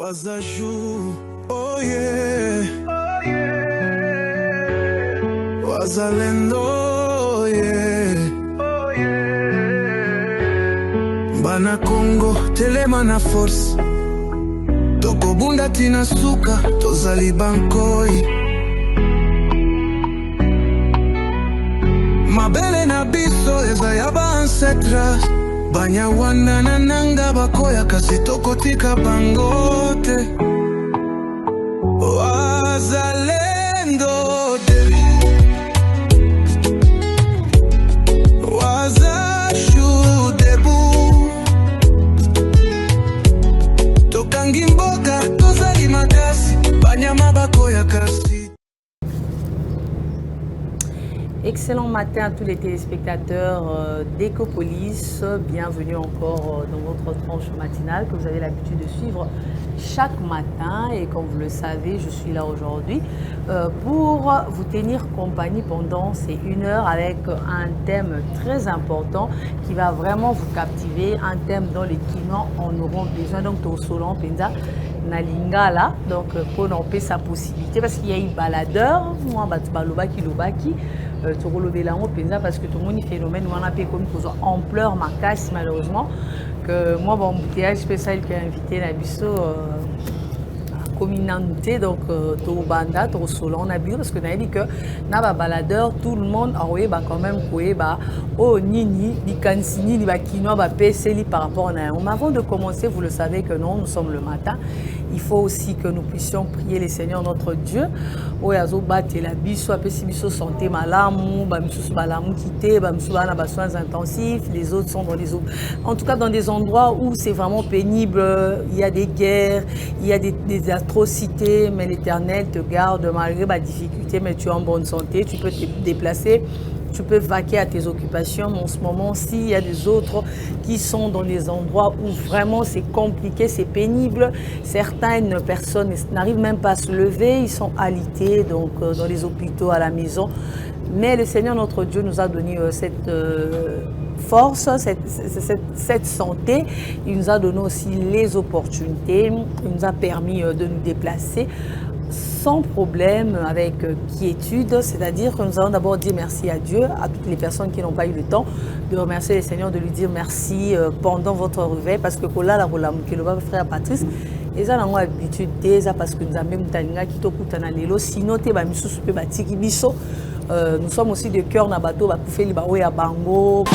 Wazaju, oh yeah, oh yeah. Wazalendo, oh yeah, oh yeah. Bana Congo, telema na force. Toko bunda tina suka, tozali bankoi. Mabele na biso, eza yaba ancestras. Banya wana na nanga bakoya kasi toko tika bangote. Wazalendo debi, wazashu debu. Tokangi mboka, tozali makasi. Banya mabakoya kasi. Excellent matin à tous les téléspectateurs d'Ecopolis. Bienvenue encore dans votre tranche matinale que vous avez l'habitude de suivre chaque matin. Et comme vous le savez, je suis là aujourd'hui pour vous tenir compagnie pendant ces 1 heure avec un thème très important qui va vraiment vous captiver. Un thème dont les Kinois en auront besoin. Donc, Tosolon Penza Nalingala. Donc, pour en payer sa possibilité. Parce qu'il y a un baladeur, moi, Balobaki Lobaki. Parce que tout le monde phénomène on a comme ampleur ma casse malheureusement que moi bon embouteillage spécial qui a invité la biso communauté donc to banda to solo on a bien parce que n'a dit que na ba baladeur tout le monde a ouais bah quand même quoi bah oh nini di kansini di ba kino ba pcli par rapport à avant de commencer vous le savez que non nous sommes le matin. Il faut aussi que nous puissions prier le Seigneur notre Dieu. Oyazo bate la biso apesi biso santé malamu, ba misusu balamu kité, ba misusu bana ba soins intensifs, les autres sont dans les autres. En tout cas dans des endroits où c'est vraiment pénible, il y a des guerres, il y a des atrocités, mais l'Éternel te garde malgré ma difficulté, mais tu es en bonne santé, tu peux te déplacer. Tu peux vaquer à tes occupations, mais en ce moment-ci, il y a des autres qui sont dans des endroits où vraiment c'est compliqué, c'est pénible. Certaines personnes n'arrivent même pas à se lever, ils sont alités donc, dans les hôpitaux, à la maison. Mais le Seigneur, notre Dieu, nous a donné cette force, cette santé. Il nous a donné aussi les opportunités. Il nous a permis de nous déplacer sans problème, avec quiétude, c'est-à-dire que nous allons d'abord dire merci à Dieu, à toutes les personnes qui n'ont pas eu le temps de remercier le Seigneur, de lui dire merci pendant votre réveil, parce que là, la frère Patrice, et ça, nous avons l'habitude déjà parce que nous avons même qui sinon, nous sommes aussi de cœur na bateau, bango.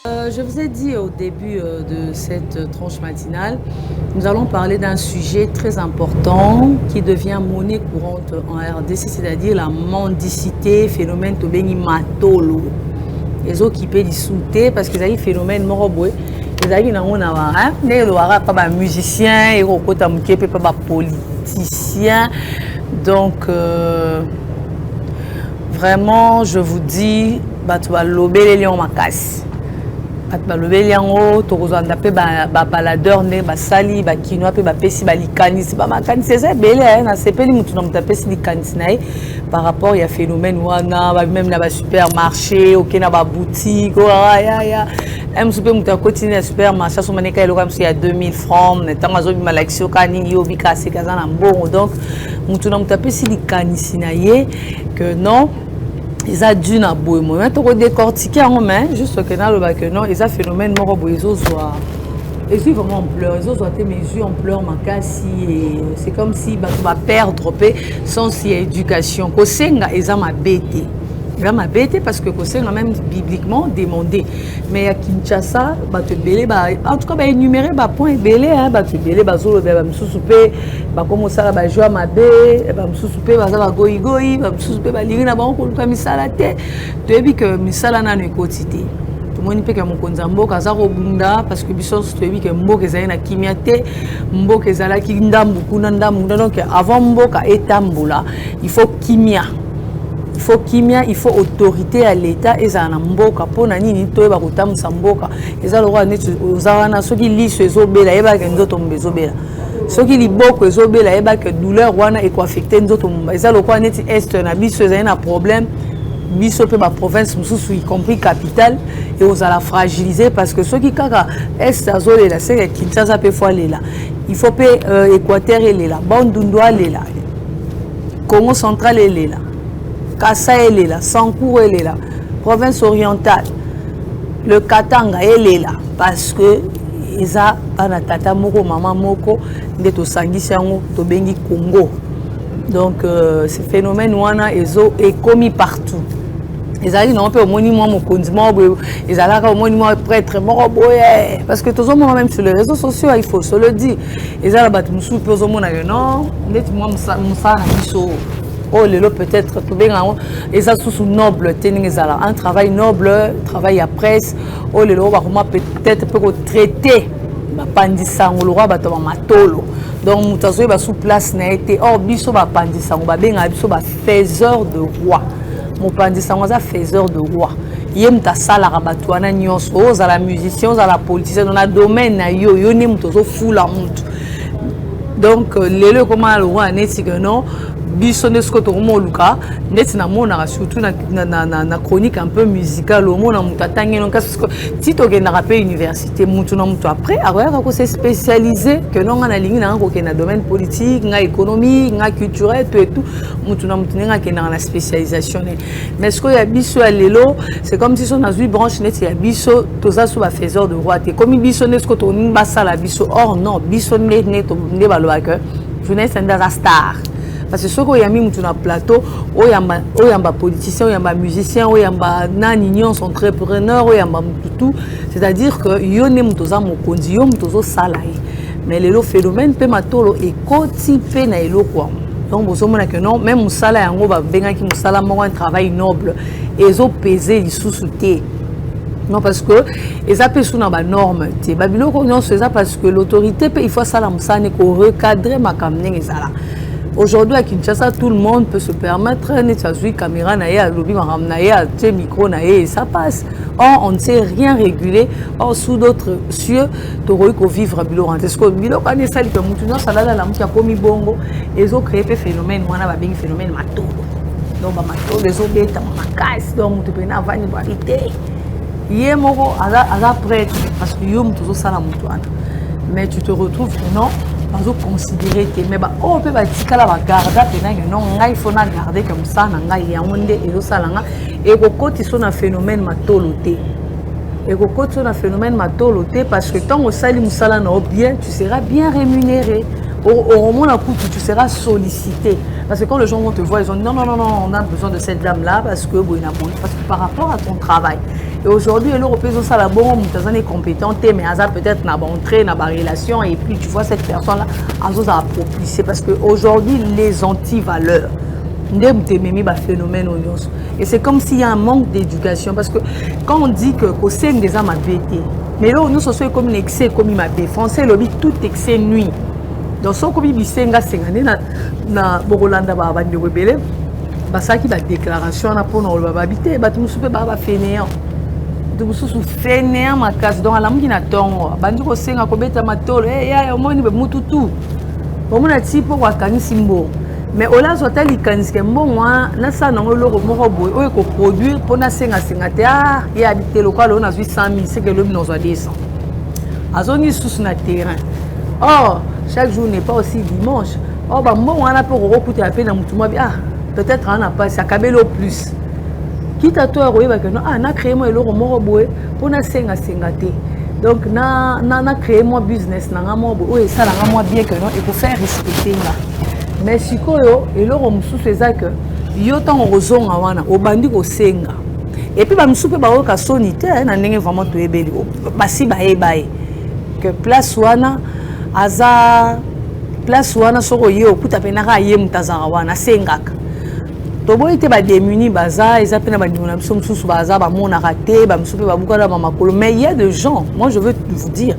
Je vous ai dit au début de cette tranche matinale, nous allons parler d'un sujet très important qui devient monnaie courante en RDC, c'est-à-dire la mendicité, phénomène tobeni matolo. Les autres qui peuvent discuter parce que c'est un phénomène moroboué. Les gens pas pas musicien et pas politicien. Donc vraiment, je vous dis, tu vas lober les lions ma casse. Balobeli yango tokozanda pe ba baladeur ne ba sali ba kinoa pe ba pesi ba likanisi ba makanisi ça belé na sepeli mutu na mutapesi likanisi nae par rapport ya phénomène wana ba même na ba supermarché OK na ba boutique ya em super mutu continuer supermarché so maneka elo comme si à 2000 francs na tanga zo bima l'action kani yo bikase kaza na mbongo donc mutu na mutapesi likanisi nae que non. Ils ont dû na boy moi to décortiquer en main juste que dans le bac non ils ont phénomène moro boizo soit et c'est vraiment en pleurs ils ont été mes yeux en pleurs ma cassi et c'est comme si bah tu vas perdre sans si éducation ko senga ils ont ma bête. Il va m'embêter parce que c'est même bibliquement demandé. Mais à Kinshasa, en tout cas, énumérer point belé, tu belé, bazolo, souper, comme ça, jouer à ma baie, souper, goï goï, souper, lire bon, comme misala te. Tu as vu que misala n'a pas quotidien. Tout le monde peut que mon konzambo kazaro bunda parce que bisos tu as vu que mboka ezali na kimiate, mboka ezala ki ndambu kuna ndambu donc avant mboka etambula, il faut kimia. Il faut kimia, il faut autorité à l'État et ça na mboka pona nini to ba kotamsa mboka eza lokwa neti ozana soki liso ezobela yeba ke nzoto mbezobela soki liboko ezobela yeba ke douleur wana eko affecter nzoto mba eza lokwa neti est na biso eza na problème biso pe ba province mususu y compris capitale et aux la fragiliser parce que ceux qui kaka est azole la c'est Kinshasa pe fois là il faut pe Équateur est là Bandundu est là Congo central est là Kasai est là Sankour est là province orientale le Katanga est là parce que eza bana tata moko mama moko nde to sangisa yango to bengi Congo donc ce phénomène wana est commis partout. Les alliés n'ont pas au monument mon condiment, les alliés au monument prêtre mort parce que tous les gens même sur les réseaux sociaux il faut se le dire. Les alliés battent musu pour au monde non, net moi musa na biso. Oh lelo peut-être tout bien les alliés sous noble tenir les alliés un travail noble, travail à presse. Oh lelo va comment peut-être peut traiter ba pandisa ngolo roi bato ba matolo. Donc mutazo ba sous place na été or biso ba pandisa ngo ba benga biso ba faiseur de roi. Mon pandisa ngo za faiseur de roi. Yem ta sala rabatwana nyonso oza la musicien oza la politicien dans la domaine na yo yo ni mutazo fula mutu. Donc lelo comment le roi neti que non biso nesko to mo luka neti na mona surtout na chronique un peu musicale au mona mutatangi non parce que si to gena rapé université mutu na mutu après ko se spécialiser que non na ligne na ko na domaine politique na économie na culturel tout et tout mutu na mutu nga na la spécialisation mais ce que ya biso ya lelo c'est comme si on a vu branche neti ya biso toza sous ba faiseur de roi comme biso nesko to nimba sala biso or non biso ne to ne baloa que jeunesse nda star. Parce que ceux qui ont mis sur plateau, il y a politicien, il y a musicien, il y a nani entrepreneur, il y a tout. C'est-à-dire que il y a des gens salariés. Mais le phénomène peut matolo et cotiper na elo quoi. Donc vous savez que non, même musala yango ba benga ki musala mo un travail noble et zo peser les sous-souté. Non parce que ils appellent sous na norme. Té babilo ko non c'est ça parce que l'autorité il faut ça la musane ko recadrer ma kamne ezala. Aujourd'hui à Kinshasa, tout le monde peut se permettre de caméra naïa, lobby naïa, micro naïa, ça passe. Or, on ne sait rien réguler. Or, sous d'autres cieux, tu aurais qu'au vivre à Biloran. Est-ce que Biloran est sali que Moutouna Salada la moutia komi bongo, ils ont créé des phénomènes, moi on a bien phénomène mato. Donc mato, les autres états ma casse, donc tu peux n'a pas une qualité. Hier moro, à prêtre, parce que yom toujours ça la moutouane. Mais tu te retrouves que non. Considérer que mais on peut batikala ba garda penanga non ngai faut na garder comme ça na ngai ya onde et salanga et kokoti so na phénomène matoloté et kokoti so na phénomène matoloté parce que tant au sali musala na bien tu seras bien rémunéré au moment là tu seras sollicité parce que quand les gens vont te voir ils ont non on a besoin de cette dame là parce que parce que par rapport à ton travail. Et aujourd'hui, l'Européen, ça la bon, est compétente, mais elle peut-être n'a pas entré dans la relation et puis tu vois cette personne-là, elle a propulsé parce qu'aujourd'hui, les anti-valeurs, phénomène et c'est comme s'il y a un manque d'éducation parce que quand on dit que c'est des âmes à bêter, mais là, nous sommes comme un excès, comme il m'a dit, français, le tout excès nuit. Donc, ce qu'on dit, c'est na Borolanda, bandi rebelle, ça qui va déclaration pour nous habiter, bah tout le monde fainéant. Donc sous fainéant ma casse donc la mukina tongo bandi ko senga ko beta matolo ya omoni be mututu omona tipo kwa kanisi mbo mais ola zota likanisi mbonwa na sana ngolo moko boy o ko produire pour na senga te ya habiter local on a 800 000 c'est que l'homme nous a 200 azongi sous na terrain or chaque jour n'est pas aussi dimanche oh ba mbonwa na pour recouter à peine na mutuma peut-être on a pas ça kabelo plus. Quitte à toi, na créé moi le moro boy pour na senga te. Donc na créé moi business na moi boy ça la moi bien que non et pour faire respecter là. Mais sikoyo et le mususu c'est ça que yo tant ozonga wana obandi ko senga. Et puis ba mususu ba ka sonité na ndenge vraiment to ebeli basi ba ebaye que place wana soko yo okuta pe na ka ye mutazara wana sengaka. Tobo ite ba démunis baza ils appellent ba nduna biso mususu baza ba mona raté ba mususu ba buka na mama kolo mais il y a des gens moi je veux vous dire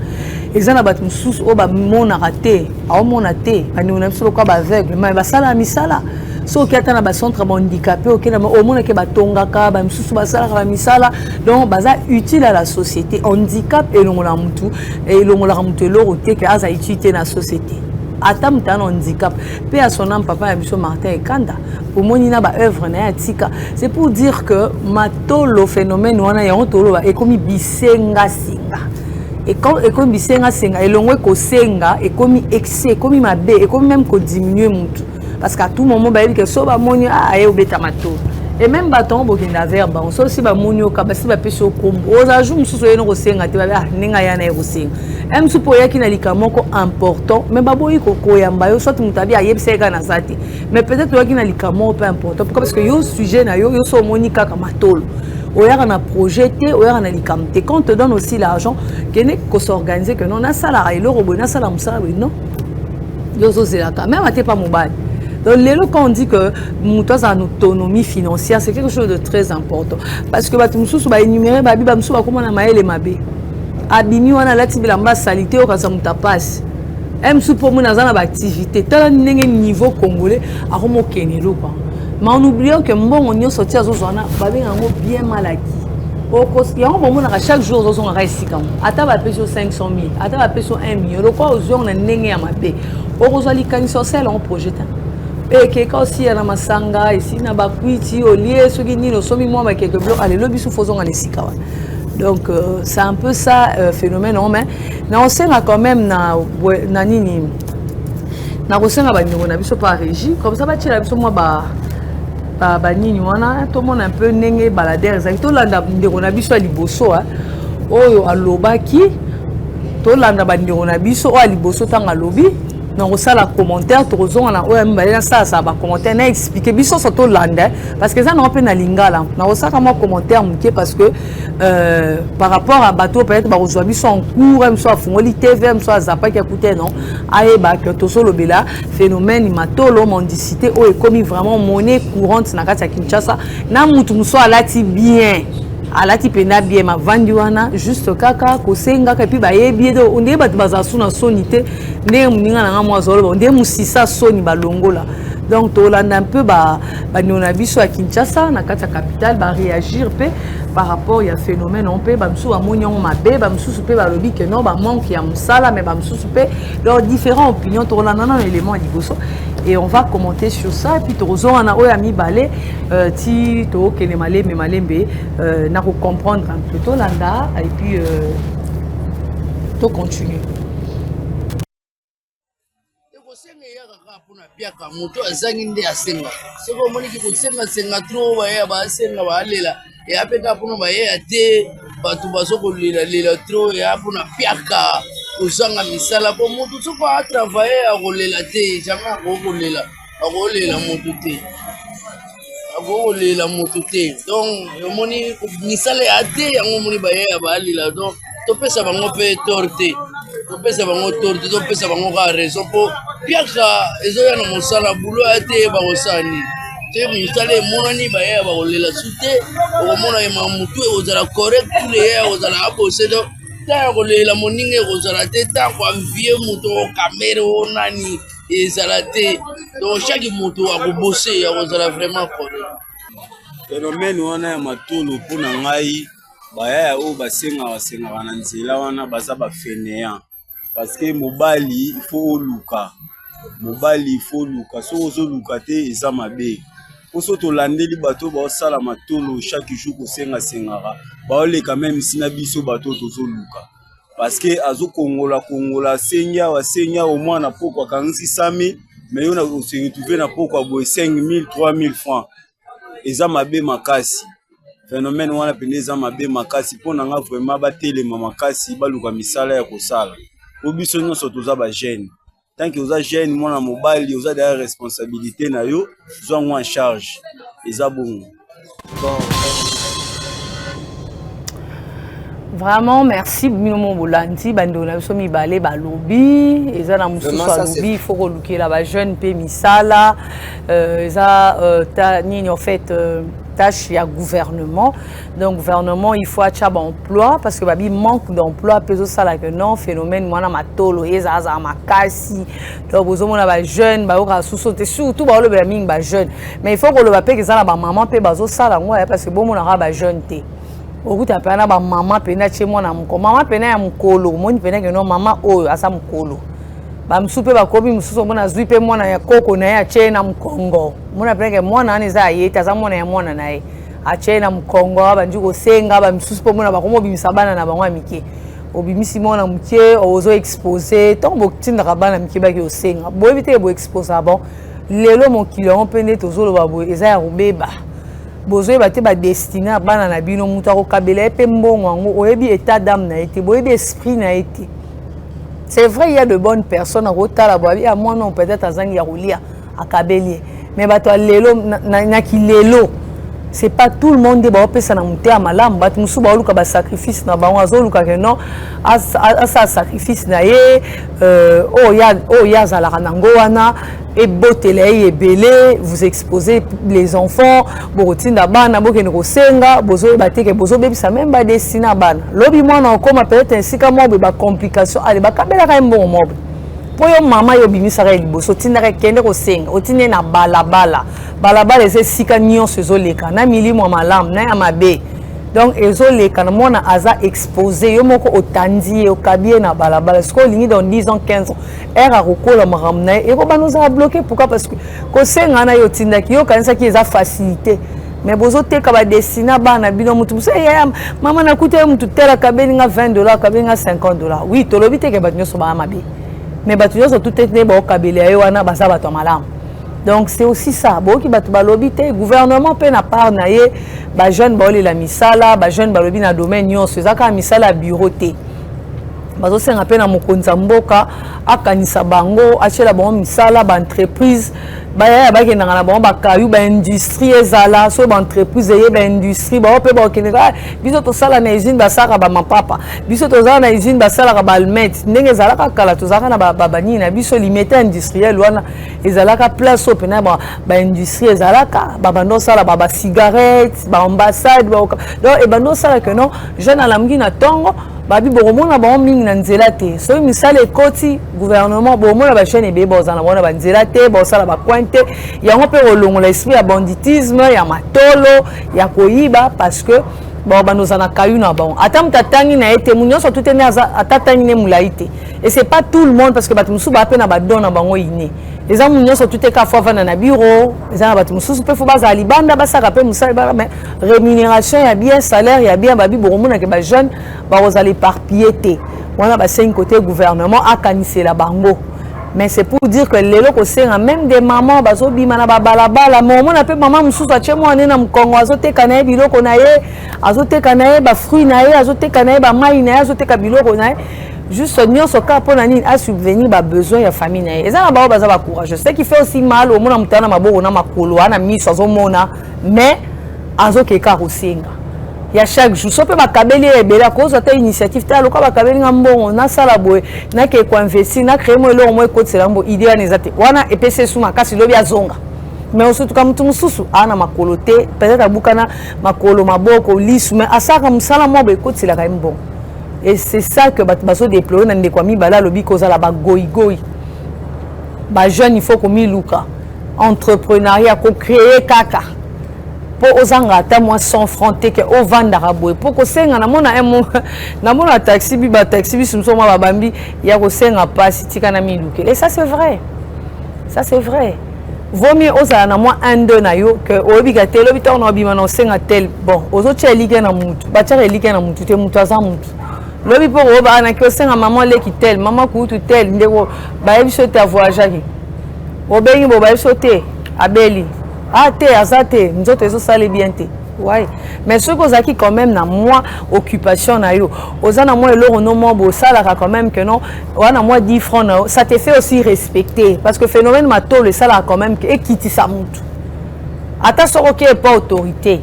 ils en a ba mususu o ba mona raté a mona té ba nduna biso ko ba aveugle mais ba sala misala so ki atana ba centre handicapé OK na o mona ke ba tongaka ba mususu ba sala ba misala donc baza utile à la société handicap et longola mutu et longola mutu loro té que aza utilité na société ata muta na handicap pe à son âme papa ya biso Martin Ekanda pour moni na ba œuvre na tika c'est pour dire que matolo phénomène wana ya ontolo e komi bisenga singa et comme bisenga singa elongwe ko senga et comme excès comme mabe et comme même ko diminuer mutu parce qu'à tout moment ba que so ba moni aye obeta matolo et même bâton bokenda verbe on so aussi ba moni o kabasi ba peso kombo aux ajou mususu yeno ko senga te ba ninga yana e ko senga même si pour yaki na likamoko important mais baboyi ko koyamba yo soit mutabi ayebseka na sati mais peut-être yaki na likamoko peu important pourquoi parce que yo sujet na yo so moni kaka matolo oyaka na projeté oyaka na likamte quand on te donne aussi l'argent kene ko s'organiser que non na sala ilo robona na sala musala non yo zo zelaka même ate pas mobile. Donc, quand on dit que nous avons une autonomie financière, c'est quelque chose de très important. Parce que nous avons énuméré, nous avons comment on a les mabé. Abimi, on a la salité, on a la passe. Même si pour nous, nous avons une activité, tel niveau congolais, on a Kenelo. Mais en oubliant que on est sorti à Zozana, on a bien mal acquis. Chaque jour, on a ici. Ata va payer 500 000, ata va payer 1 million. Donc, on a un mabé. On a les canisocèles en projet. Et quelqu'un aussi na masanga ici na bakwiti au lieu ce qui ni no somi moi avec quelques blocs allez lobi sous faisons en esika. Donc c'est un peu ça phénomène non mais on sait là quand même na nini na kosenga ba ndeko na biso par régie comme ça ba tira biso moi ba nini wana tout le monde un peu nenge baladère ça to landa ndeko na biso liboso oyo alobaki to landa ba ndeko na biso o liboso tanga lobi. Donc ça la commentaire toujours on a ça va commentaire n'a expliqué biso surtout landa parce que ça non peut na lingala na ça comme commentaire muké parce que par rapport à bateau peut-être ba aujourd'hui sont en cours même soit fongoli TV même soit zapa qui écoutait non aye ba que to solo bela phénomène matolo mendicité o comme vraiment monnaie courante na kati ya Kinshasa na mutu muso alati bien alati pena bien ma vandiwana juste kaka kosenga ka puis ba yebi do onde ba bazasu na sonité ndé muninga na mwa zolo ndé musisa soni balongola donc to landa un peu ba nona biso à Kinshasa na kati ya capitale ba réagir pe par rapport il y a phénomène on peut ba msu ba monyon mabe ba msu pe ba lobi que non ba manque ya musala mais ba msu pe leurs différentes opinions to landa na élément liboso et on va commenter sur ça et puis tozo ana oya mi balé ti to kene malembe malembe na ko comprendre un peu to landa et puis to continuer. Senga ya kaka puna piaka moto azangi nde asenga soko moni ki kosenga senga tro ba ya ba senga ba lela ya peka puna ba ya te batu basoko lela tro ya puna piaka ozanga misala po moto soko a travailler a kolela te jama ko lela moto te donc moni misala ya te yango moni ba ya ba lela donc to pesa bango pe torte to pesa bango torte to pesa bango ka raison po piaka ezoya na mosala bulo ate ba osani te misala monani ba ya ba olela sute o mona e mamutu e ozala correct le ya ozala abose do ta olela moninge ozala te ta kwa vie muto kamera onani ezala te donc chaque moto a bosser ya ozala vraiment correct phénomène wana ya matolo pona ngai baya o basenga na nzela wana baza ba fainéant parce que mobali il faut luka so ozo luka te eza mabe oso to landeli bato ba sala matolo chaque jour ko senga ba ole quand même sina biso bato tozo luka parce que azo kongola senya au moins na poko kanzi 100 000 mais on a se retrouver na poko boy 5 000 3 000 francs eza mabe makasi phénomène wana pende eza mabe makasi pona nga vraiment batelema makasi baluka misala ya kosala obiso nyonso toza ba jeune tant que oza jeune mwana mobali oza derrière responsabilité na yo zwa en charge eza bon. Vraiment merci Binomo Bolandi bando na biso mibale balobi eza na mususu alobi il faut reluquer la ba jeune pe misala eza ta nini en fait tâche ya gouvernement donc gouvernement il faut acha ba emploi parce que babi manque d'emploi peso sala que non phénomène mwana matolo eza za makasi donc bozomona ba jeune ba oka sous-sauter surtout ba lobe mingi ba jeune mais il faut que le ba pe eza na ba maman pe bazo sala ngwa parce que bomona ba jeune te okuta pena ba mama pena che mwana mko mama pena ya mkolo moni pena que non mama oyo asa mkolo ba msupe ba kobi mususu mona zwipe mwana ya koko na ya chena mkongo mona preke mwana ani za yeta za mwana ya mwana naye a chena mkongo aba njuko senga ba msusu po mona ba komo bimisabana na bangwa mike obimisi mwana mke ozo exposer tant botinda kabana mike ba ki osenga bo ebite bo exposer bon lelo mon client pende tozolo ba bo eza ya rubeba bozo ba te ba destiné bana na bino muta ko kabela pe mbongo ngo oyebi état d'âme na été boyebi esprit na été. C'est vrai, il y a de bonnes personnes à Rotala, il y a moi non peut-être à Zangiaroulia, à Kabelier. Mais bah toi lelo na ki lelo. C'est pas tout le monde qui va passer na monter à malam, bah musu ba luka ba sacrifice na ba wazo luka que non à sa sacrifice na ye oh ya za la ranango wana et botele et belé vous exposez les enfants botinda bana bokene ko senga bozo bateke bozo bebisa même ba destina bana lobi mwana okoma peut-être ainsi ka mo ba complication allez ba kabela ka mbongo mo po yo mama yo bimisa ka liboso tinda ka kende ko senga otine na balabala c'est sika nyonso ezoleka na milimo malamu na ya mabe donc ezoleka na mona aza exposé yo moko otandi o kabie na balabala ce qu'on lingi dans 10 ans 15 ans era kokola maramna et ko banoza bloqué pourquoi parce que ko senga na yo tinda ki yo kanisa ki eza facilité mais bozo teka ba destina bana bino mutu se ya mama na kuté mutu tela kabeni nga $20 kabeni nga $50 oui tolobi teke ba nyoso ba mabe mais ba nyoso tout est ba kabeli yo wana ba sa ba to malamu. Donc c'est aussi ça. Bon qui batu balobi te gouvernement pe na part na ye ba jeune ba la misala ba jeune balobi na domaine nyonso ezaka misala bureau te. Bazo senga pe na mokonza mboka akanisa bango achela bango misala ba entreprise ba ya ba ke na bango ba kayu ba industrie ezala so ba entreprise ye ba industrie ba pe ba keneka biso to sala na usine ba saka ba mapapa biso to zala na usine ba sala ka ba almet ndenge ezala ka kala to zaka na ba nina biso limité industriel wana ezala ka place op na ba industrie ezala ka ba bando sala ba cigarette ba ambassade ba donc e bando sala que non jeune ala mgi na tongo babi boromona ba mingi na nzela te so misala ekoti gouvernement boromona ba chaîne ebe bozana bona ba nzela te bosala ba pointe yango pe rolongola esprit ya banditisme ya matolo ya koyiba parce que ba banozana kayu na bon atam tatangi na ete munyoso tout ene atatangi ne mulaite et c'est pas tout le monde parce que batumusu ba pe na ba dona bango ine les amis nyonso tout ka fo vana na bureau les amis batumusu pe fo baza libanda basaka pe musala mais rémunération ya bien salaire ya bien babi boromona ke ba jeune ba ozali éparpillé wana ba 5 côté gouvernement akanise la bango. Mais c'est pour dire que les locaux c'est même des mamans bazo bimana ba balabala maman na pe maman mususu achemo anena mkongo azote kanaye biloko na ye azote kanaye ba fruits na ye azote kanaye ba mai na ye azote ka biloko na ye juste nyonso ka pona nini a subvenir ba besoin ya famille na ye eza na ba baza ba courage c'est qui fait aussi mal au mona mutana maboko na makolo ana miso azomona mais azokeka kosenga ya chaque jour so pe bakabeli ebela ko zo ta initiative ta loka bakabeli ngambongo na sala boye na ke ko investir na créer mo lo mo ko tsela mbo idea nezate wana EPC suma kasi lobi azonga mais surtout comme tout mususu ana makolo te peut-être abukana makolo maboko lisu mais asaka musala mo be ko tsela ka mbongo et c'est ça que baso déployer na ndekwa mibala lobi ko za la ba goigoi ba jeune il faut ko miluka entrepreneuriat ko créer kaka pour ozanga ta moi sans fronter que au vandara boy pour ko senga na mona na mona taxi bi ba taxi bi sumso ma babambi ya ko senga passe tika na miluke et ça c'est vrai vaut mieux oza na moi 1-2 na yo que obiga telo bita na bima na senga tel bon ozo tchelike na mutu ba tchelike na mutu te mutu aza mutu lobi pour oba na ko senga maman le ki tel maman ku tu tel ndeko ba yebiso ta voyage obengi bo ba yebiso te abeli ah te azate nzoto ezo sale bien te ouais mais ce que zaki quand même na moi occupation na yo ozana moi eloro no mo bo sala quand même que non wana moi 10 francs na ça te fait aussi respecter parce que phénomène mato le sala quand même que ekiti sa mutu ata soko ke pas autorité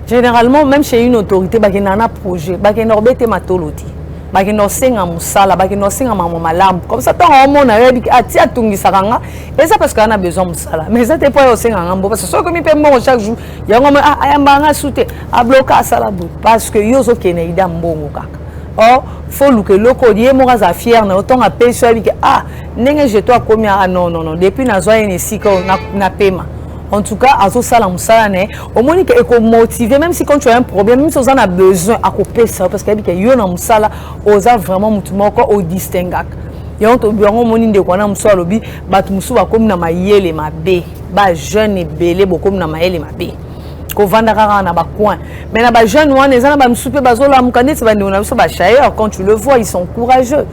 généralement même chez une autorité ba ke nana projet ba ke norbete matoloti ba ke no senga musala ba ke no senga mama malambu comme ça tant on a yebi ati atungisa kanga et ça parce qu'on a besoin musala mais ça te pas au senga ngambo parce que so comme pe mbongo chaque jour yango ayamba nga soute a bloquer sala bo parce que yozo kene ida mbongo kaka oh faut luke loko die mo za fier na autant a peso yebi que ndenge je toi comme non depuis na zo ene sika na pema. En tout cas, à ce salaire, au moins qu'il est motivé, même si quand tu as un problème, même si on a besoin à couper ça, parce qu'il y a un salaire, on a vraiment au distinguer. Yon to biango moni ndeko na muso alobi batu musu bakomi na mayele mabe ba jeune ebele bokomi na mayele mabe ko vanda kaka na ba coin mais na ba jeune wana ezana ba musu pe bazola mukandeti ba ndeko na biso ba chailleurs quand tu le vois ils sont courageux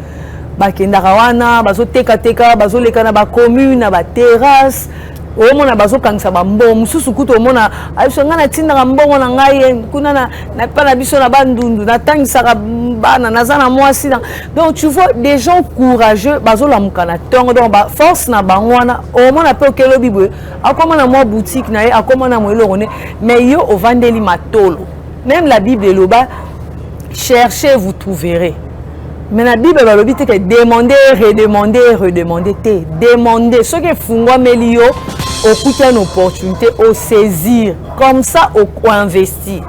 ba kendaka wana bazo teka bazoleka na ba commune na ba terrasse o mona bazo kangisa ba mbongo mususu kuto mona ayiso ngana tinda mbongo na ngai kuna na pa na biso na bandundu na tangisa bana nazana mwasi donc tu vois des gens courageux bazo la mukana tongo donc ba force na bangwana o mona pe okelo bibwe akoma na mwa boutique na ye akoma na mwelo rone mais yo o vandeli matolo même la Bible loba cherchez vous trouverez. Mais la Bible va dire que demander, redemander, demander. Ce qui est fungwa melio, au une opportunité, au saisir. Comme ça, au investir.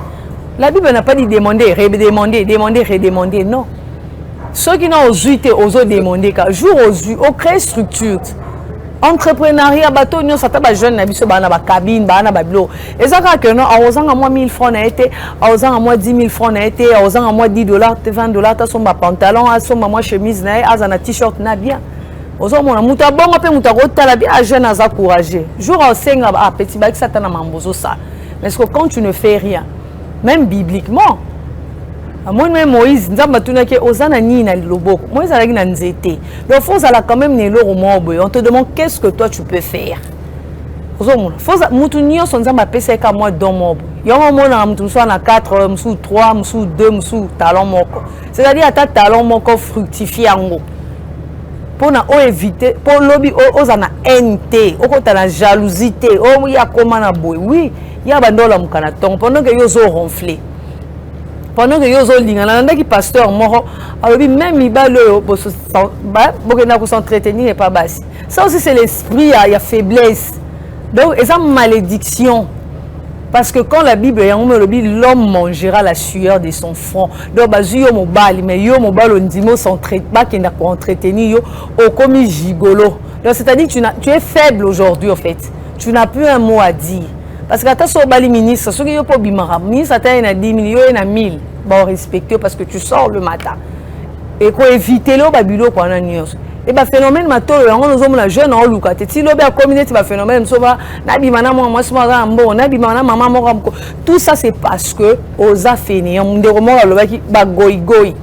La Bible n'a pas dit demander, redemander, non. Ceux qui n'ont osé demander, car jour au créer structure. Entrepreneuriat bateau nous ça t'a jeune na biso bana ba cabine bana ba bureau et ça que non à osant à moi 1000 francs na été à osant à moi 10 000 francs na été à osant à moi 10 $, 20 $, ta son ma pantalon à son ma chemise na azana t-shirt na bien osant mon muta bongo pe muta rota la bien jeune aza courageux jour au senga ah petit ba ça na mambozo ça mais que quand tu ne fais rien même bibliquement moi même Moïse nzamba tunaki ozana ni na loboko Moïse alaki na nzete donc faut ça quand même ne loro mobo on te demande qu'est-ce que toi tu peux faire ozomona faut mutu nyonso nzamba pesa ka moi don mobo yongo mona mutu so na 4 musu 3 musu 2 musu talon moko c'est-à-dire ta talon moko fructifier ngo pour na o éviter pour lobby ozana NT okota na jalousie o ya koma na boy oui ya bandola mukana ton pendant que yo zo ronfler. Pendant que yozo lingana nanda ki pasteur moro alobi même ibalo bokena ko s'entretenir et pas basi ça aussi c'est l'esprit il y a faiblesse donc et ça malédiction parce que quand la Bible y a l'homme mangera la sueur de son front donc bazu yo mobali mais yo mobalo ndimo s'entraîne pas qui n'a pas entretenir yo au comme gigolo donc c'est-à-dire tu es faible aujourd'hui en fait tu n'as plus un mot à dire. Parce que quand tu es bali ministre, ce qui est pas bimara, ministre a 10 000, il y a 1000. Bon, respecter parce que tu sors le matin. Et pour éviter le babilo quoi na news. Et bah phénomène mato, on nous sommes la jeune en luka. Si l'obé a communauté va phénomène, so va na bimana moi sma bon, na bimana maman mo tout ça c'est parce que oza fini, on de romo le ba ki ba goy.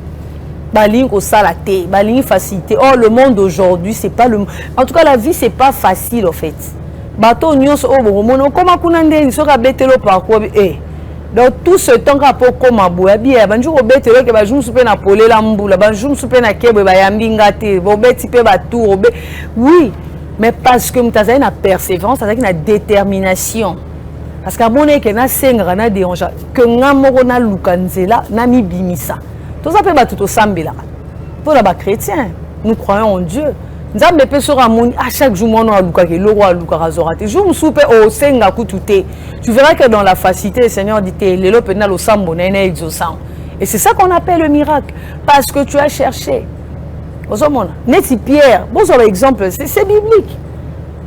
Baling au salaté, baling facilité. Oh le monde aujourd'hui, c'est pas le en tout cas la vie c'est pas facile en fait. Bateau nyonso o bomono koma kuna ndeni soka betelo parcours donc tout ce temps kapo koma boya bien banju ko betelo ke bajum supe na polela mbula banjum supe na kebe ba yambi ngate bo beti pe ba tour oui mais parce que mutaza na persévérance ça na détermination parce que moné ke na sengra na dérange que ngamoko na lukanzela na mibimisa tout ça pe ba tout sambela pour la ba chrétien nous croyons en Dieu. Nzambe pe sera moni à chaque jour mon aluka ke le roi aluka razorate jour musupe o senga kutute tu verras que dans la facilité le Seigneur dit le lo penal au sambo na exaucant et c'est ça qu'on appelle le miracle parce que tu as cherché ozomona neti Pierre bon sur exemple c'est biblique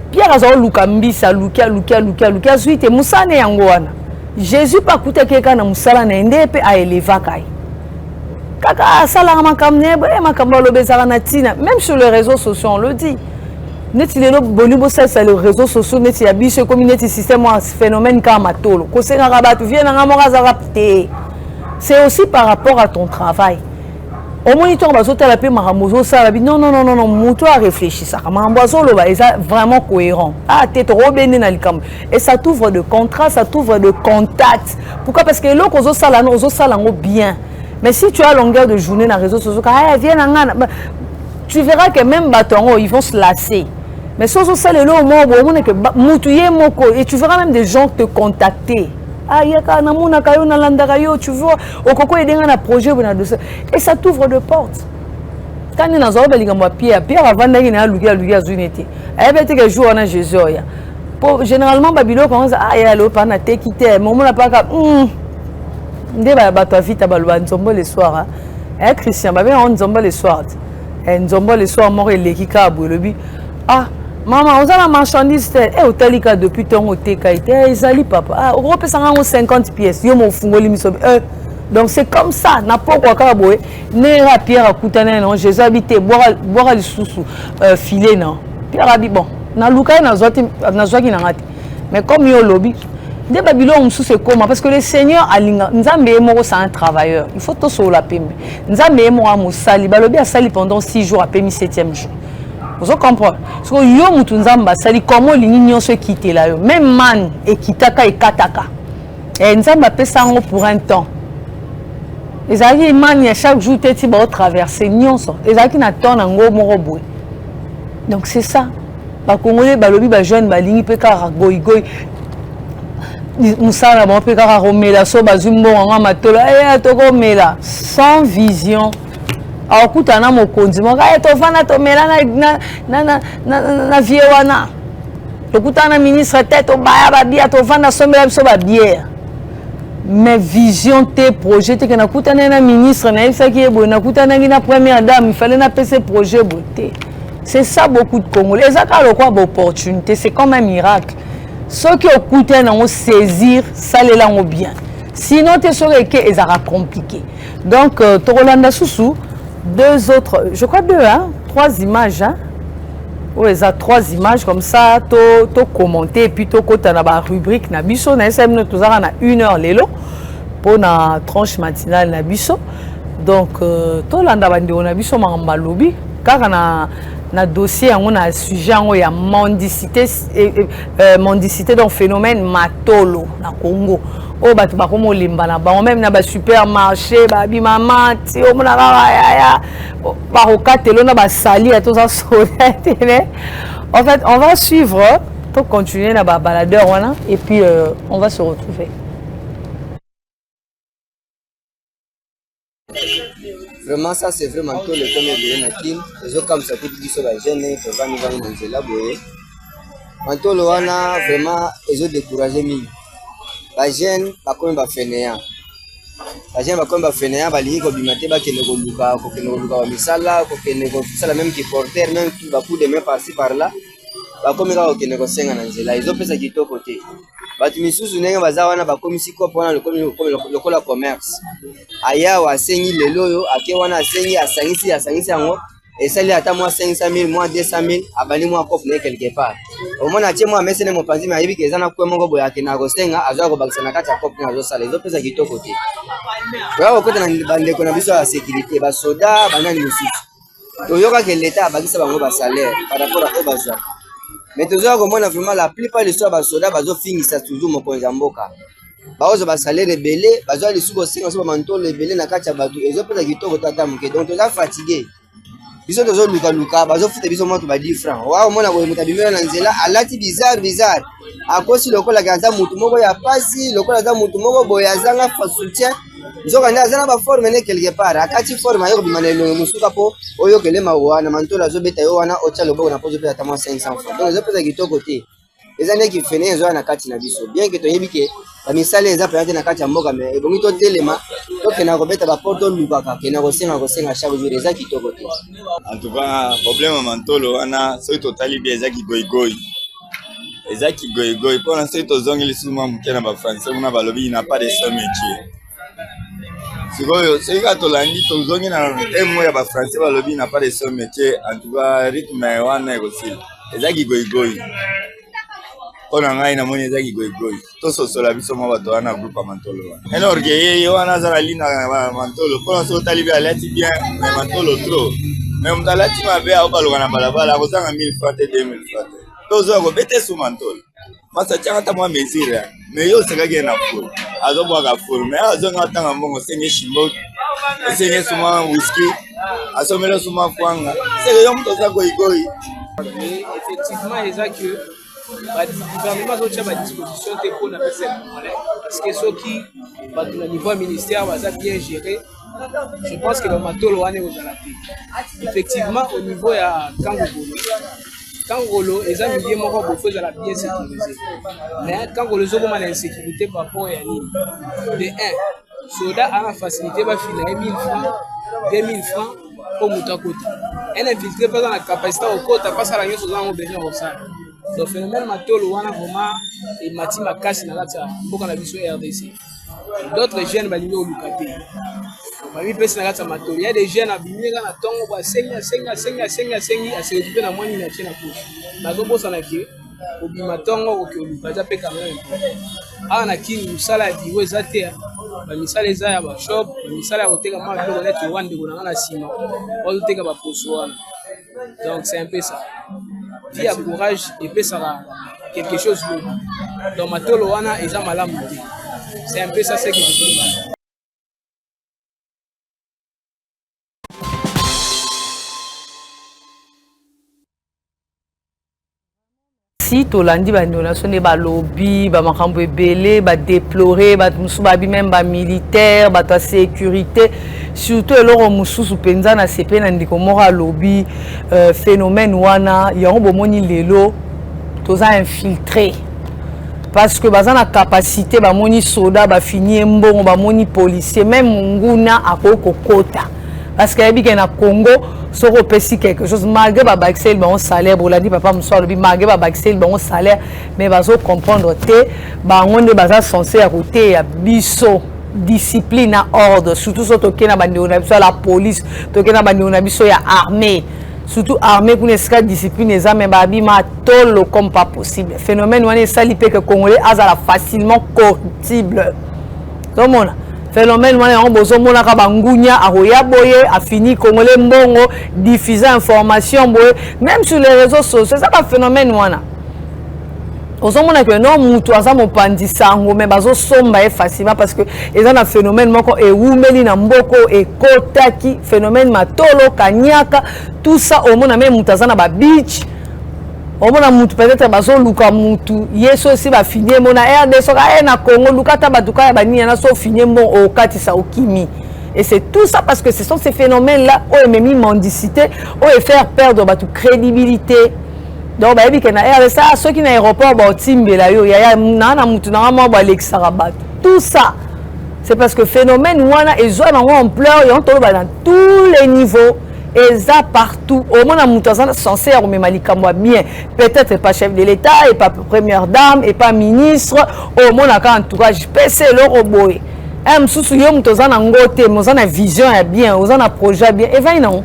Pierre azo luka mbisa luka suite musane yango wana Jésus pa kuta keka na musala na ende pe a eleva kai kaka sala makamne makambo lobezara na tina même sur les réseaux sociaux on le dit neti lelo bonibo ça les réseaux sociaux neti ya biso communauté système un phénomène kama tolo ko senga rabatu viena ngamoka za rapte c'est aussi par rapport à ton travail au moniteur bazota la pe maramozo ça non muto a réfléchi ça mambozo lo ba vraiment cohérent ah tête robene na likam et ça t'ouvre de contrat ça t'ouvre de contact pourquoi parce que loko zo sala no zo sala ngo bien. Mais si tu as longueur de journée dans les réseaux sociaux, tu verras que même bâtons, ils vont se lasser. Mais si on sait le et tu verras même des gens te contacter. Tu vois, projet et ça t'ouvre de portes. Quand il y a un Pierre avant Jésus. Généralement, Babylone commence à aller par quitter. Ndeba bato vite balwa nzombo le soir hein Christian ba bien nzombo le soir nzombo le soir mort eleki ka bolobi ah maman on a la marchandise otalika depuis ton oteka ite ezali papa ah on repesa ngo 50 pièces yo mo fungoli miso Donc c'est comme ça. N'a pas quoi qu'aboyer. N'era Pierre à Koutanen, non. Jésus habité boire les sous filet non. Pierre habite bon. Na luka na zoaki na ngati. Mais comme yo lobby, des Babylone sous c'est comment parce que le Seigneur a nzambe moko c'est un travailleur. Il faut tout sur la peme. Nzambe mo a sali balobi a sali pendant 6 jours à pemi 7e jour. Vous comprenez? Parce que yo mutu nzamba sali comment lingi nyonso quitter là yo. Même man et kitaka et kataka. Et nzamba pesa ngo pour un temps. Les amis man ya chaque jour teti ba traverser nyonso. Les amis na temps ngo moko boy. Donc c'est ça. Ba Congolais balobi ba jeune ba lingi pe kara goy goy. Moussala bon pe kara romela so bazumbo nga matolo toko mela sans vision. Akuta na mokonzi mo ka to fana to mela na vie wana. Okuta na ministre tête o baya ba bia to fana somela biso ba bière. Mais vision te projet te na kuta na ministre na isa ki ebo na kuta na ngina première dame il fallait na PC projet beauté. C'est ça beaucoup de Congolais. Ça a quoi d'opportunité, c'est comme un miracle. Ceux qui écoutent on saisir, ça les langue bien. Sinon tu saurais que ça sera compliqué. Donc Torolanda Soussou, 2 autres, je crois 2 hein, 3 images hein. Oui, ça 3 images comme ça, to commenter et puis to côté na ba rubrique na biso na SM nous ça na 1 heure lelo pour na tranche matinale na biso. Donc Torolanda bandi on a biso mamba lobby car na dossier on a sujet on ya mendicité donc phénomène matolo na Congo o batu ba komo limba na ba même na ba supermarché ba bi mama ti o mona ya ba okatelo na ba sali à tout ça en fait on va suivre pour continuer na ba baladeur voilà et puis on va se retrouver. Vraiment, ça c'est vraiment tout le premier de l'Anakim. Les autres comme ça, tout dit sur la gêne, ils peuvent nous vendre dans la boue. Manto Loana, vraiment, ils ont découragé mi. La gêne, pas comme va fainéant. La gêne, pas comme va fainéant, va lier comme bimaté, va qu'il ne go luka, misala, qu'il ne go ça la même qui porter, même tout va coup de main par-ci par-là. Va comme il va qu'il ne go senga dans la. Ils ont fait ça qui est au côté. Batu misusu nenga bazawana bakomi siko pona lokola commerce aya wa sengi lelo yo ake wana sengi asangisi yango esali ata moi 500,000 moi 200,000 abali moi kof na quelque part omona tie moi mesene mopanzi ma yibi kezana kwa mongo boya ke na gosenga azwa ko bakisa na kati ya kof na zo sala ezo pesa kitoko te wa ko na bande ko na biso ya sécurité ba soda banani misusu to yoka ke l'état bakisa bango ba salaire par rapport à bazwa. Mais toujours vraiment la plupart des soldats basoda bazo finissent toujours mokonzi ya mboka. Baozo ba salaire belé, bazo les sous aussi on manteau les belé na kati ya batu. Ezo pesa kitoko tata muke. Donc toza fatigué. Biso tozo luka bazo futa biso moto ba 10 francs. Wa mona boye mutabimela na nzela alati bizarre. Akosi lokola kanza mutu moko ya pasi, lokola za mutu moko boye azanga fa soutien. Zoka nda azana ba forme ne quelque part. Akati forme ayo bimanelo musuka po oyo kele mawana mantola zo beta yo wana ocha lobo na pozo pe ata 500 francs. Donc zo pesa kitoko te. Ezane ki fene zo na kati na biso. Bien que to yebike ba misale eza pe na kati ya mboka me ebongi to telema to kena ko beta ba porto lubaka kena ko senga chaque jour eza kitoko te. En tout cas problème mantolo wana so totali bi eza ki goigoi. Eza ki goigoi pour l'instant to zongi lisuma mukena ba français muna balobi il n'a pas de son métier. Sikoyo sika tolandi tozongi na emo ya ba français balobi n'a pas de son métier en tout cas rythme wana ekosila ezaki goigoi ona ngai na moni ezaki goigoi to sosola biso mo bato wana groupe mantolo wana alors que ye wana za lina mantolo pour so talibi alati bien mais mantolo trop mais mtalati mabe au baloka na balabala kozanga 1000 francs et 2000 francs tozo ko bete su mantolo masa changa ta mo mesira mais yo seka ke na fo azo bwa ka fo mais azo ngata mbongo senye shimbo senye suma whisky azo melo suma kwanga seka yo mto za goigoi. Effectivement eza que le gouvernement a une disposition pour la parce que ceux qui au niveau ministère va bien gérer. Je pense que le matolo wane ozalati. Effectivement au niveau ya Kangolo les amis bien moko bofo za la bien sécurisé. Mais Kangolo zo comme l'insécurité par rapport à nini. De 1 soda a la facilité va filer 1000 francs, 2000 francs pour mutakota. Elle infiltré pas dans la capacité au côté pas ça la nyoso za besoin au ça. Donc phénomène matolo wana vraiment et mati makasi na lata mboka na biso RDC. d'autres jeunes balingi oluka te bamipesi na kati ya matolo. Ya des jeunes abiminga na ntongo asengi aserekipe na mwani na tie na poche nazobosana ke obima ntongo okoki oluka eza mpe kamera awa na kini mosala ya biro eza te bamisala eza ya bashop bamisala ya koteka mwa biloko neti owa ndeko nanga na nsima ozoteka baposo wana. Donc c'est un peu ça. Vie ya courage epesaka quelque chose lobi donc matolo wana eza malamu te. C'est un peu ça ce que je dis. Si tolandi bandonation de balobi ba makambo ebele ba déplorer ba musu ba bi même ba militaire ba ta sécurité surtout eloko mususu penza na CP na ndiko mora lobby phénomène wana yango bomoni lelo toza infiltré parce que baza na capacité ba moni soda ba fini mbongo ba moni policier même nguna akoko kota parce que yabi na Congo soko pesi quelque chose malgré ba baxel ba on salaire bolandi papa muso lobi malgré ba baxel ba on salaire mais bazo comprendre te ba ngonde baza censé à côté ya biso discipline à ordre surtout soto kena bandi on a biso la police to kena bandi on a biso ya armée surtout armée pour esca discipline eza mais ba bima tolo comme pas possible phénomène wana sali pe que congolais azala facilement corruptible tout monde phénomène wana on bozo mona ka bangunya aroya boye a fini congolais mbongo diffuser information boye même sur les réseaux sociaux ça pas phénomène wana ozo mona que non mutu aza mopandi sango mais bazo somba facilement parce que eza na phénomène moko e wumeli na mboko e kotaki phénomène matolo kanyaka tout ça au mona même mutu aza na ba beach au mona mutu peut-être bazo luka mutu yeso aussi ba finir mona RD soka na Congo lukata batuka ba ni na so finir bon au katisa okimi et c'est tout ça parce que ce sont ces phénomènes là où même mendicité où faire perdre batu crédibilité donc ba yebi ke na RD ça ceux qui na aéroport ba timbela yo ya na mutu na mo ba lexara bat tout ça c'est parce que phénomène wana ezo na ampleur et on tolo ba dans tous les niveaux et ça partout au moins na mutu censé remettre likambo bien peut-être pas chef de l'État et pas première dame et pas ministre au moins na entourage PC le robot msusu yo mutu na ngote mo na vision ya bien o na projet bien et va non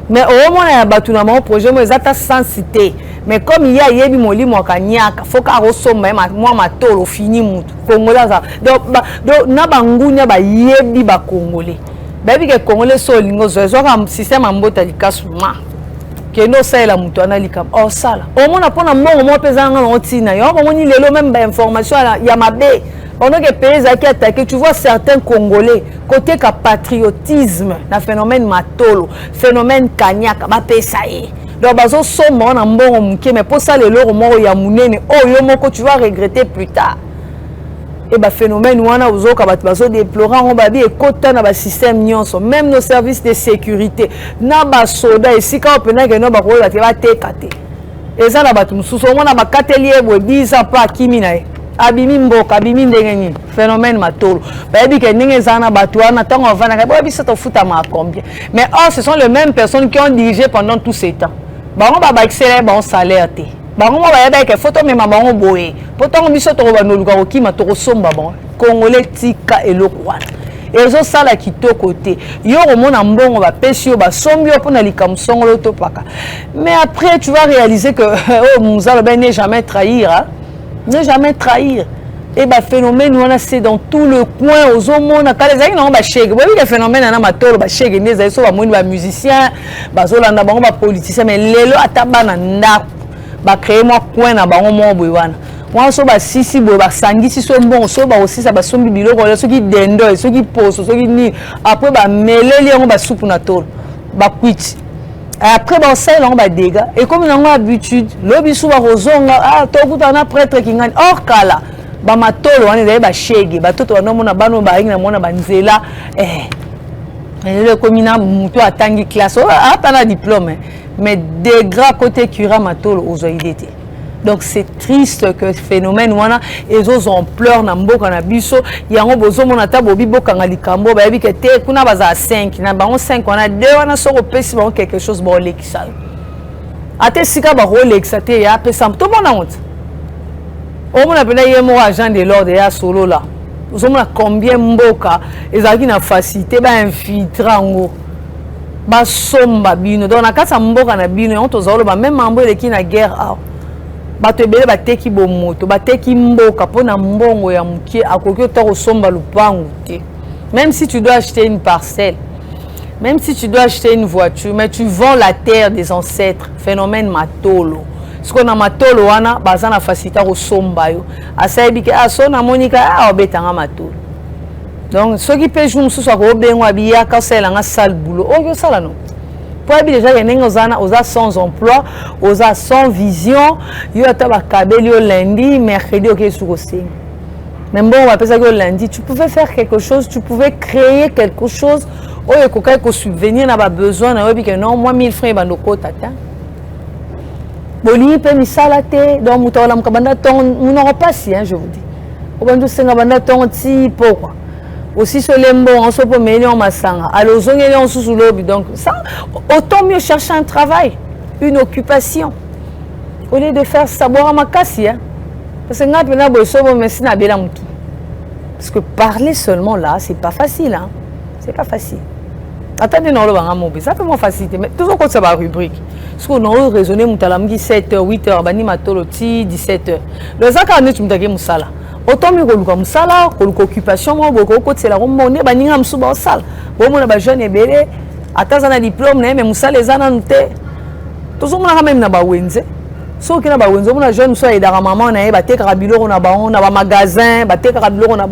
mais au moins na batu na mon projet mo ezata sans citer mais comme il y a yebi molimo akanyaka faut ka resomba moi matolo fini mutu congolais donc na bangunya ba yebi ba congolais baby ke congolais so lingo zo comme système ambota likasuma ke no sala mutu ana likam o sala o mona pona mbongo mo pezanga na otina yo bomoni lelo même ba information ya mabe pendant que pays qui attaqué tu vois certains congolais côté ka patriotisme na phénomène matolo phénomène kanyaka ba pesa e donc bazo somo na mbongo muke mais pour ça lelo mo ya munene o yo moko tu vas regretter plus tard. Et bah phénomène wana uzoka bazo déplorer on babi et kota na ba système nyonso même nos services de sécurité na ba soda ici quand pena que no ba ko la te ba tekate et ça na batu mususu on na ba katelier bo biza pa kimi na abimi mboka abimi ndengeni phénomène matolo babi ke ndenge zana batu wana tango vana ka bo biso to futa ma combien mais ce sont les mêmes personnes qui ont dirigé pendant tout ce temps ba on ba excellent bon salaire te bango ba yaba ke photo mema bango boye pourtant biso to ba noluka kokima to kosomba bon congolais tika eloko wana ezo sala kitoko te yo komona mbongo ba pesi yo ba sombi yo pona likamsongolo to paka mais après tu vas réaliser que oh Muzalo ben n'est jamais trahir hein? Ne jamais trahir et bah phénomène wana c'est dans tout le coin aux homona kalezaki na ba chege bobi ke phénomène na matolo ba chege neza so ba moni ba musicien ba zolanda bango ba politicien mais lelo atabana ndako ba créer moi coin na bango mo boy wana moi so ba sisi boy ba sangisi so bon so ba aussi ça ba sombi biloko so ki dendo so ki poso so ki ni après ba meleli ngo ba soupe na tolo ba kwiti après ba sel ngo ba dégâts et comme na ngo habitude lobi sou ba rozonga to kuta na prêtre ki ngani or kala ba matolo wana ezali ba shege ba toto wana mona bano ba ingi na mona ba nzela le komina muto atangi classe ata na diplôme mais degré côté cura matolo aux oidete donc c'est triste que phénomène wana ezo ampleur na mboka na biso yango bozo mona ta bobi bokanga likambo ba yebi ke te kuna baza 5 na bango 5 wana 2 wana soko pesi bango quelque chose ba olekisa ate sika ba olekisa te ya pesa to mona honte o mona pena yemo agent de l'ordre ya solo là Vous savez combien mboka ezalaki na facilité ba infiltrer ngo ba somba bino donc na kasa mboka na bino on tozalo ba même mambo eleki na guerre awa bato ebele bateki bomoto bateki mboka mpona mbongo ya mokie akoki ota kosomba lupangu te. Même si tu dois acheter une parcelle, même si tu dois acheter une voiture, mais tu vends la terre des ancêtres. Phénomène matolo. Ce qu'on a matolo wana baza na facilité kosomba yo asayebi ke asona monika obetanga matolo. Donc ceux qui pêchent mususu akobengwa biyaka sala nga sale boulot oyo sala no. Pour déjà il y a aux sans emploi, aux sans vision, il y a des lundi, mercredi, ok, sur aussi. Mais bon, on va penser que lundi, tu pouvais faire quelque chose, tu pouvais créer quelque chose. Oh, il y a quelqu'un qui subvenir n'a besoin, non, moi 1000 francs, il va nous coûter. Boli peut misalate, donc moutola mkabanda ton, nous n'aurons pas si, je vous dis. Au bandu sengabanda ton ti pourquoi? Aussi sur les mots, on se peut mêler en massanga. Alors, on sous lobby. Donc, ça, autant mieux chercher un travail, une occupation. Au lieu de faire savoir à ma casse, hein. Parce que parler seulement là, c'est pas facile. Hein. C'est pas facile. Attendez, non, ça peut moins faciliter. Mais toujours quand ça va rubrique. Parce qu'on a raisonné, 7h, 8h, bani matoloti, 17h. Le zaka, tu me dis, moussala. Autant mieux que le sala, que l'occupation, c'est la romone, baninga msuba sala. Bon, on a jeune et belé, attends un diplôme, mais moussa les anantes. Tout le monde a même na bawenze. Sauf que na bawenze, on a jeune, soit et dans maman, on a baté carabilo, on a un magasin, baté carabilo, on a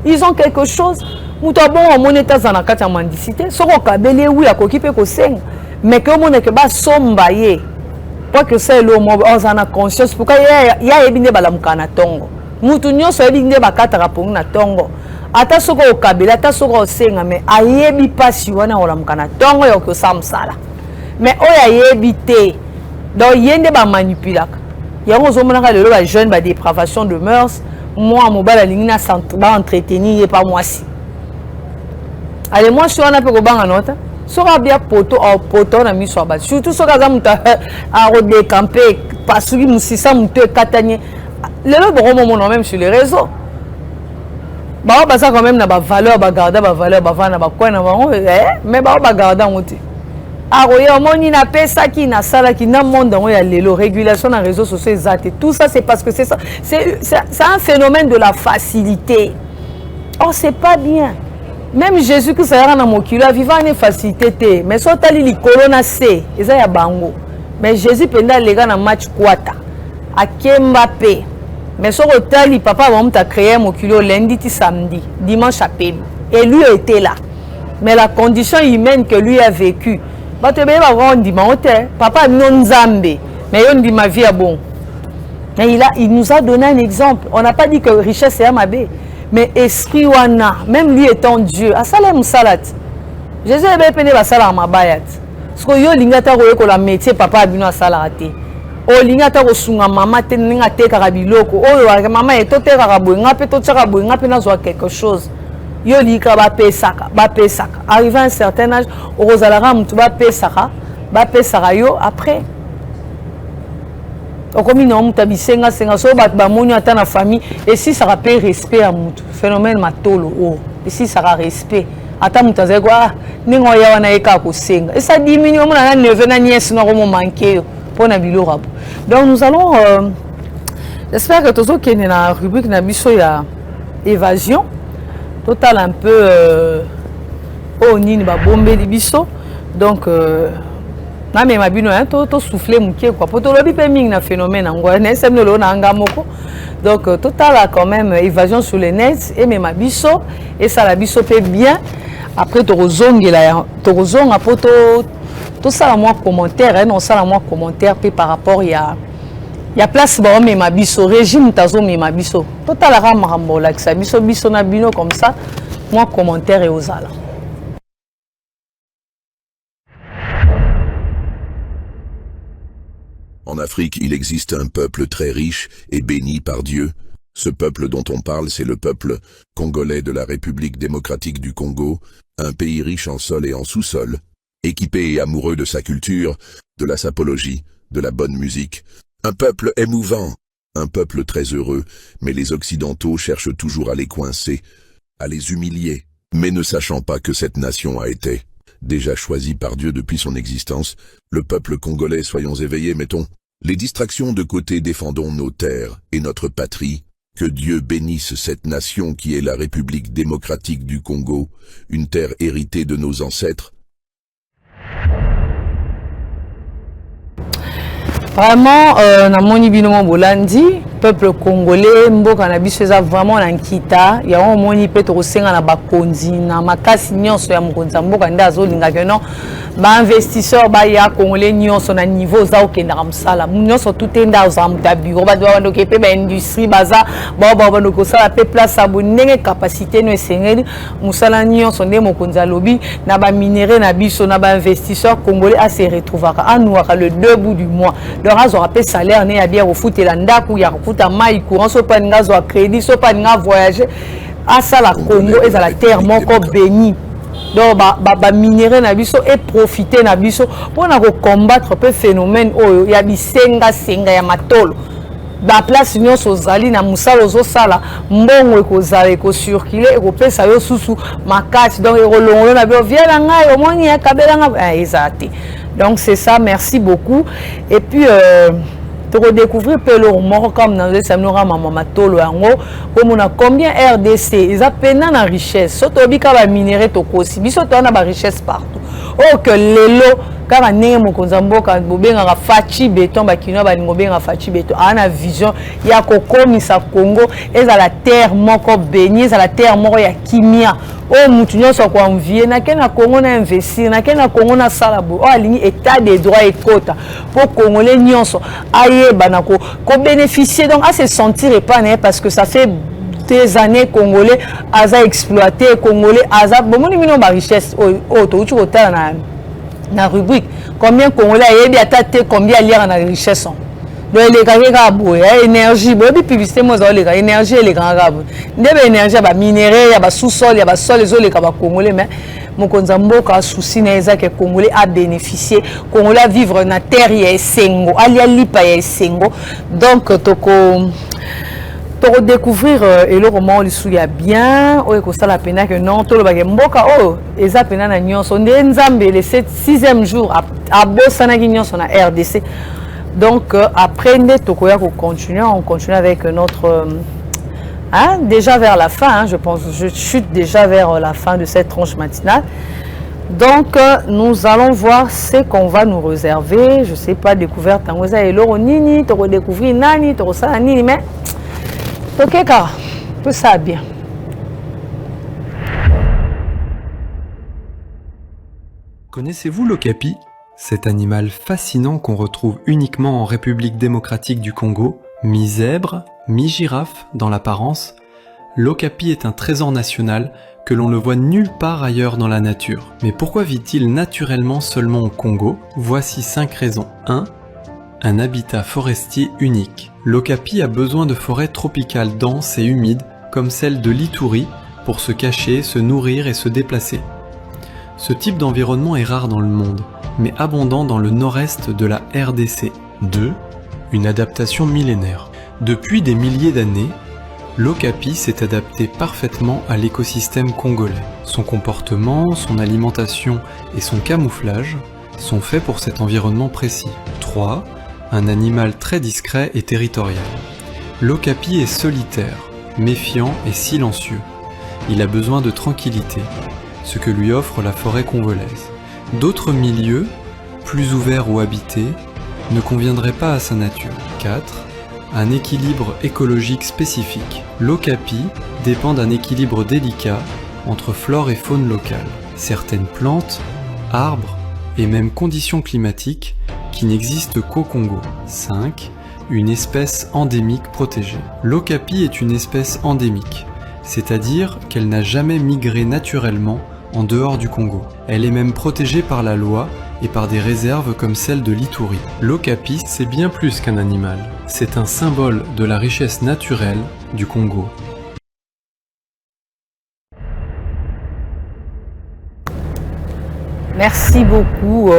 ils ont quelque chose. Mouta bon, on est dans la carte mendicité. Sauf qu'on a belé, oui, à s'occuper que c'est. Mais que on est que bas sombaye. Pas que c'est l'homme, on a conscience. Pourquoi il y a ebine balamukana tongo. Mutu nyonso yebi nde bakataka pongi na tongo ata soko okabela ata soko osenga me ayebi pasi wana olamuka na tongo ya kosa msala me oyo ayebi te donc ye nde bamanipulaka yango ozomonaka lelo ba jeune ba dépravation de mœurs moi mobile alingi na ba entretenir ye pa mwasi ale mwasi wana pe kobanga nota soka bia poto na miso ba surtout soka za muta a redécamper pasuki musisa muto ekatanye. Les gens vont même sur les réseaux. Bah, ça quand même na ba valeur, ba garder ba valeur, ba vana ba quoi na ba mais bah ba garder on dit. Ah oui, on moni na pesa qui na sala qui na monde on y a les régulation dans les réseaux sociaux exact. Tout ça c'est parce que c'est ça, c'est un phénomène de la facilité. Oh c'est pas bien. Même Jésus que ça y a dans mon kilo vivant une facilité mais soit tali li corona c'est ça ya bango. Mais Jésus pendant les gars dans match kwata. À Mbappé. Mais son hôtel, papa va créer mon kilo lundi et samedi, dimanche à peine. Et lui était là. Mais la condition humaine que lui a vécue, papa non zambé, mais il dit ma vie est bon. Mais il nous a donné un exemple. On n'a pas dit que richesse est amabé, mais esprit wana, même lui étant Dieu, à salem salat. Jésus est bien à salam mabayat. Parce que yo lingata ko la métier papa a bino à salaraté. O linga ta kosunga mama te ninga te karabiloko oyo mama eto te karaboinga pe to tsaka boinga pe na zo quelque chose yo lika ba pesaka arrivé à un certain âge orozalara mutu ba pesaka yo après okomi na mutu bisenga senga so bat ba moni ata na famille et si ça rappelle respect à mutu phénomène matolo oh et si ça respect ata mutu azai quoi ningo ya wana eka ko senga et ça diminue mon na neveu na nièce na ko mo manquer pour na bilora. Donc nous allons j'espère que tous qui est dans la rubrique na biso ya évasion total un peu au nini ba bombe di biso donc na me mabino hein to souffler mukie quoi pour to lobi pe ming na phénomène ngwa na semno lo na ngamoko donc total a quand même évasion sur les nets et me mabiso et ça la biso pe bien après to rozongela to rozonga poto tout ça à moi commentaire non ça à moi commentaire puis par rapport il y a place ba mais ma biso régime tazo mais ma biso total la rambo là que ça biso na bino comme ça moi commentaire et aux ala. En Afrique, il existe un peuple très riche et béni par Dieu. Ce peuple dont on parle, c'est le peuple congolais de la République démocratique du Congo, un pays riche en sol et en sous-sol, équipé et amoureux de sa culture, de la sapologie, de la bonne musique. Un peuple émouvant, Un peuple très heureux, mais les Occidentaux cherchent toujours à les coincer, à les humilier, mais ne sachant pas que cette nation a été déjà choisie par Dieu depuis son existence. Le peuple congolais, soyons éveillés, mettons les distractions de côté, défendons nos terres et notre patrie. Que Dieu bénisse cette nation qui est la République démocratique du Congo, une terre héritée de nos ancêtres. Vraiment, namoni bino bolandi, peuple congolais, mboka na biso eza vraiment na nkita, ya on moni pe to senga na bakonzi na makasi nyonso ya mokonza mboka nda azolinga ke non ba investisseur ba ya congolais nyonso na niveau za okenda kamsala. Nyonso tout enda za muta bureau ba doa ndoke pe ba industrie baza ba ndoko sala pe place abonenge capacité no esengeli musala nyonso nde mokonza lobi na ba minerais na biso na ba investisseur congolais a se retrouvera anouaka le 2 bouts du mois. Donc azo rappel salaire né ya bien au foot et landaku ya kuta mai courant so pa ngazo a crédit so pa nga voyager à ça la Congo et à la terre moko béni. Donc ba minerais na biso et profiter na biso pour na combattre peu phénomène oyo ya bisenga senga ya matolo. Ba place nyonso zali na musala ozo sala mbongo ekozala ekocirculer ekopesa yo susu makati donc ekolongolo na bio viela ngai omoni ya kabela nga ezate. Donc c'est ça, merci beaucoup. Et puis tu redécouvrir pelo moko comme dans les samnora mama matolo yango comme on a combien RDC ils a peine na richesse soto bika ba minerais to kosi biso to na ba richesse partout. Oh que lelo kaka ndenge mokonza mboka bobenga fachi béton bakino ba ngobenga fachi béton ana vision ya kokomisa Congo eza la terre moko bénie eza la terre moko ya kimia. Oh mutu nyonso ko envier na kena Congo na investir na kena Congo na salabo oh alingi état des droits et quota pour congolais nyonso ayeba na ko bénéficier donc à se sentir épargné parce que ça fait des années congolais aza exploité congolais aza bomoni mino ba richesse oh to uchi kotala na rubrique combien congolais ayebi atate combien liara na richesse donc les gars boya énergie bobi publicité mo za les gars énergie les gars ndebe énergie ba minerais ya ba sous-sol ya ba sol les les ba congolais mais mokonza mboka souci na eza que congolais a bénéficié congolais a vivre na terre ya esengo alia lipa ya esengo donc pour découvrir et le roman il y a bien ou que ça la peine que non tout le bagage mboka oh eza pena na nyonso nzambe le 6e jour à bosana nyonso na RDC. Donc après on continue avec notre déjà vers la fin je pense je chute déjà vers la fin de cette tranche matinale. Donc nous allons voir ce qu'on va nous réserver, je sais pas découverte en oza et loro nini to redécouvrir nani to ça nini mais ok car tout ça bien. Connaissez-vous l'okapi? Cet animal fascinant qu'on retrouve uniquement en République démocratique du Congo, mi-zèbre, mi-girafe dans l'apparence, l'okapi est un trésor national que l'on ne voit nulle part ailleurs dans la nature. Mais pourquoi vit-il naturellement seulement au Congo? Voici 5 raisons. 1. Un habitat forestier unique. L'okapi a besoin de forêts tropicales denses et humides comme celle de l'Ituri pour se cacher, se nourrir et se déplacer. Ce type d'environnement est rare dans le monde, mais abondant dans le nord-est de la RDC. 2. Une adaptation millénaire. Depuis des milliers d'années, l'okapi s'est adapté parfaitement à l'écosystème congolais. Son comportement, son alimentation et son camouflage sont faits pour cet environnement précis. 3. Un animal très discret et territorial. L'okapi est solitaire, méfiant et silencieux. Il a besoin de tranquillité, ce que lui offre la forêt congolaise. D'autres milieux, plus ouverts ou habités, ne conviendraient pas à sa nature. 4. Un équilibre écologique spécifique. L'okapi dépend d'un équilibre délicat entre flore et faune locale. Certaines plantes, arbres et même conditions climatiques qui n'existent qu'au Congo. 5. Une espèce endémique protégée. L'okapi est une espèce endémique, c'est-à-dire qu'elle n'a jamais migré naturellement en dehors du Congo. Elle est même protégée par la loi et par des réserves comme celle de l'Ituri. L'okapi, c'est bien plus qu'un animal. C'est un symbole de la richesse naturelle du Congo. Merci beaucoup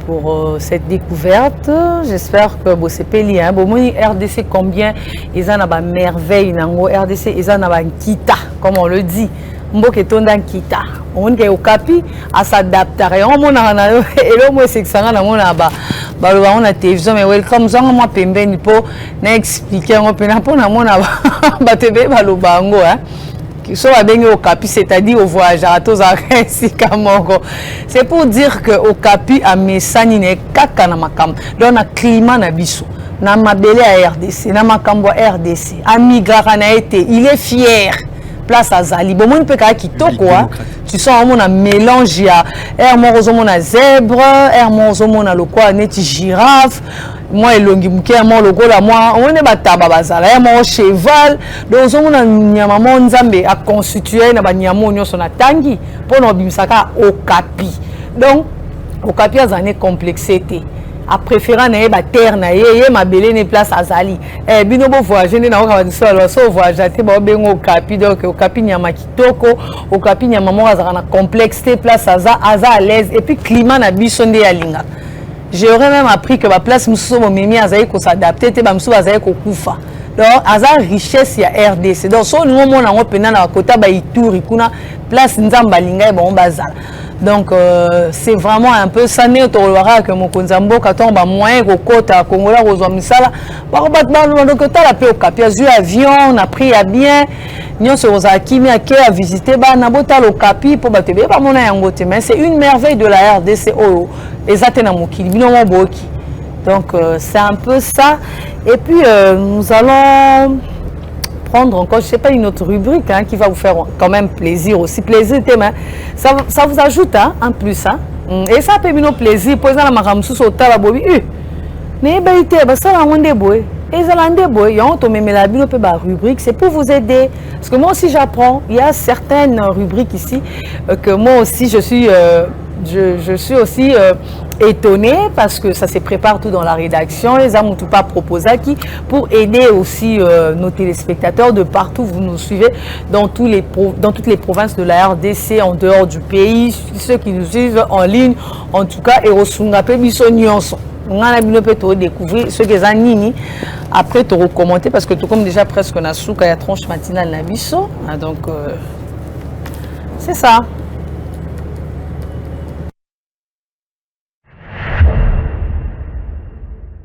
pour cette découverte. J'espère que vous c'est payé. RDC combien ils en ont merveille nango RDC ils en ont kita comme on le dit. Mboke tonda kita. On est au capi à s'adapter. On mona na et là moi c'est que ça na mona ba on a télévision mais welcome ça moi pembeni po na expliquer on peut na po na mona ba tebe ba lo bango hein. So au capi, c'est-à-dire au voyage à tous c'est pour dire que au capi à mesani ne kaka na makam donc na climat na biso na mabele à RDC na makambo RDC amigrara na été il est fier place à Zali bon mon peut kitoko tu sens un mélange ya air morozo mona zèbre air morozo mona lokwa neti girafe moi elongi muke mo logo la moi on est bataba bazala ya mo cheval donc on a nyama mo nzambe a constituer na banyamo nyoso na tangi pour no bimisaka okapi donc okapi azane complexité a préférant na ba terre na ye mabele ne place azali bino bo voyager na o ka so voyager te ba bengo okapi donc okapi nyama kitoko okapi nyama mo azana na complexité place aza à l'aise et puis climat na biso nde ya linga. J'aurais même appris que ma place nous sommes mimi azaï ko s'adapter te ba msou azaï ko kufa donc aza richesse ya RDC donc so nous mona ngo pena na kota ba ituri kuna place nzamba linga bon bazala donc c'est vraiment un peu ça né tolora que mon konzambo katon ba moyen ko kota kongola rozwa misala ba ko batba donc tala pe au capi avion on a pris à bien nyon se rosa kimi a visiter ba na bota lo capi pour batebe ba mona yango te mais c'est une merveille de la RDC oh exactement mokili bino mo boki donc c'est un peu ça et puis nous allons prendre encore, je sais pas, une autre rubrique hein, qui va vous faire quand même plaisir aussi. Plaisir, ça vous ajoute hein, en plus. Hein. Et ça peut nous plaisir. Pour exemple, la sous au talabobi. Mais ça la rende boy. Et ça la rende boy. Et on tombe la rubrique. C'est pour vous aider. Parce que moi aussi j'apprends. Il y a certaines rubriques ici que moi aussi je suis aussi étonnée parce que ça se prépare tout dans la rédaction. Les amis tout pas proposé qui pour aider aussi nos téléspectateurs de partout. Vous nous suivez dans toutes les provinces de la RDC, en dehors du pays, ceux qui nous suivent en ligne, en tout cas, et au Sungape Bissonionson. On a découvrir ce que Zanini après te recommander parce que tout comme déjà presque on a sous qu'il y a tronche matinale na biso donc c'est ça.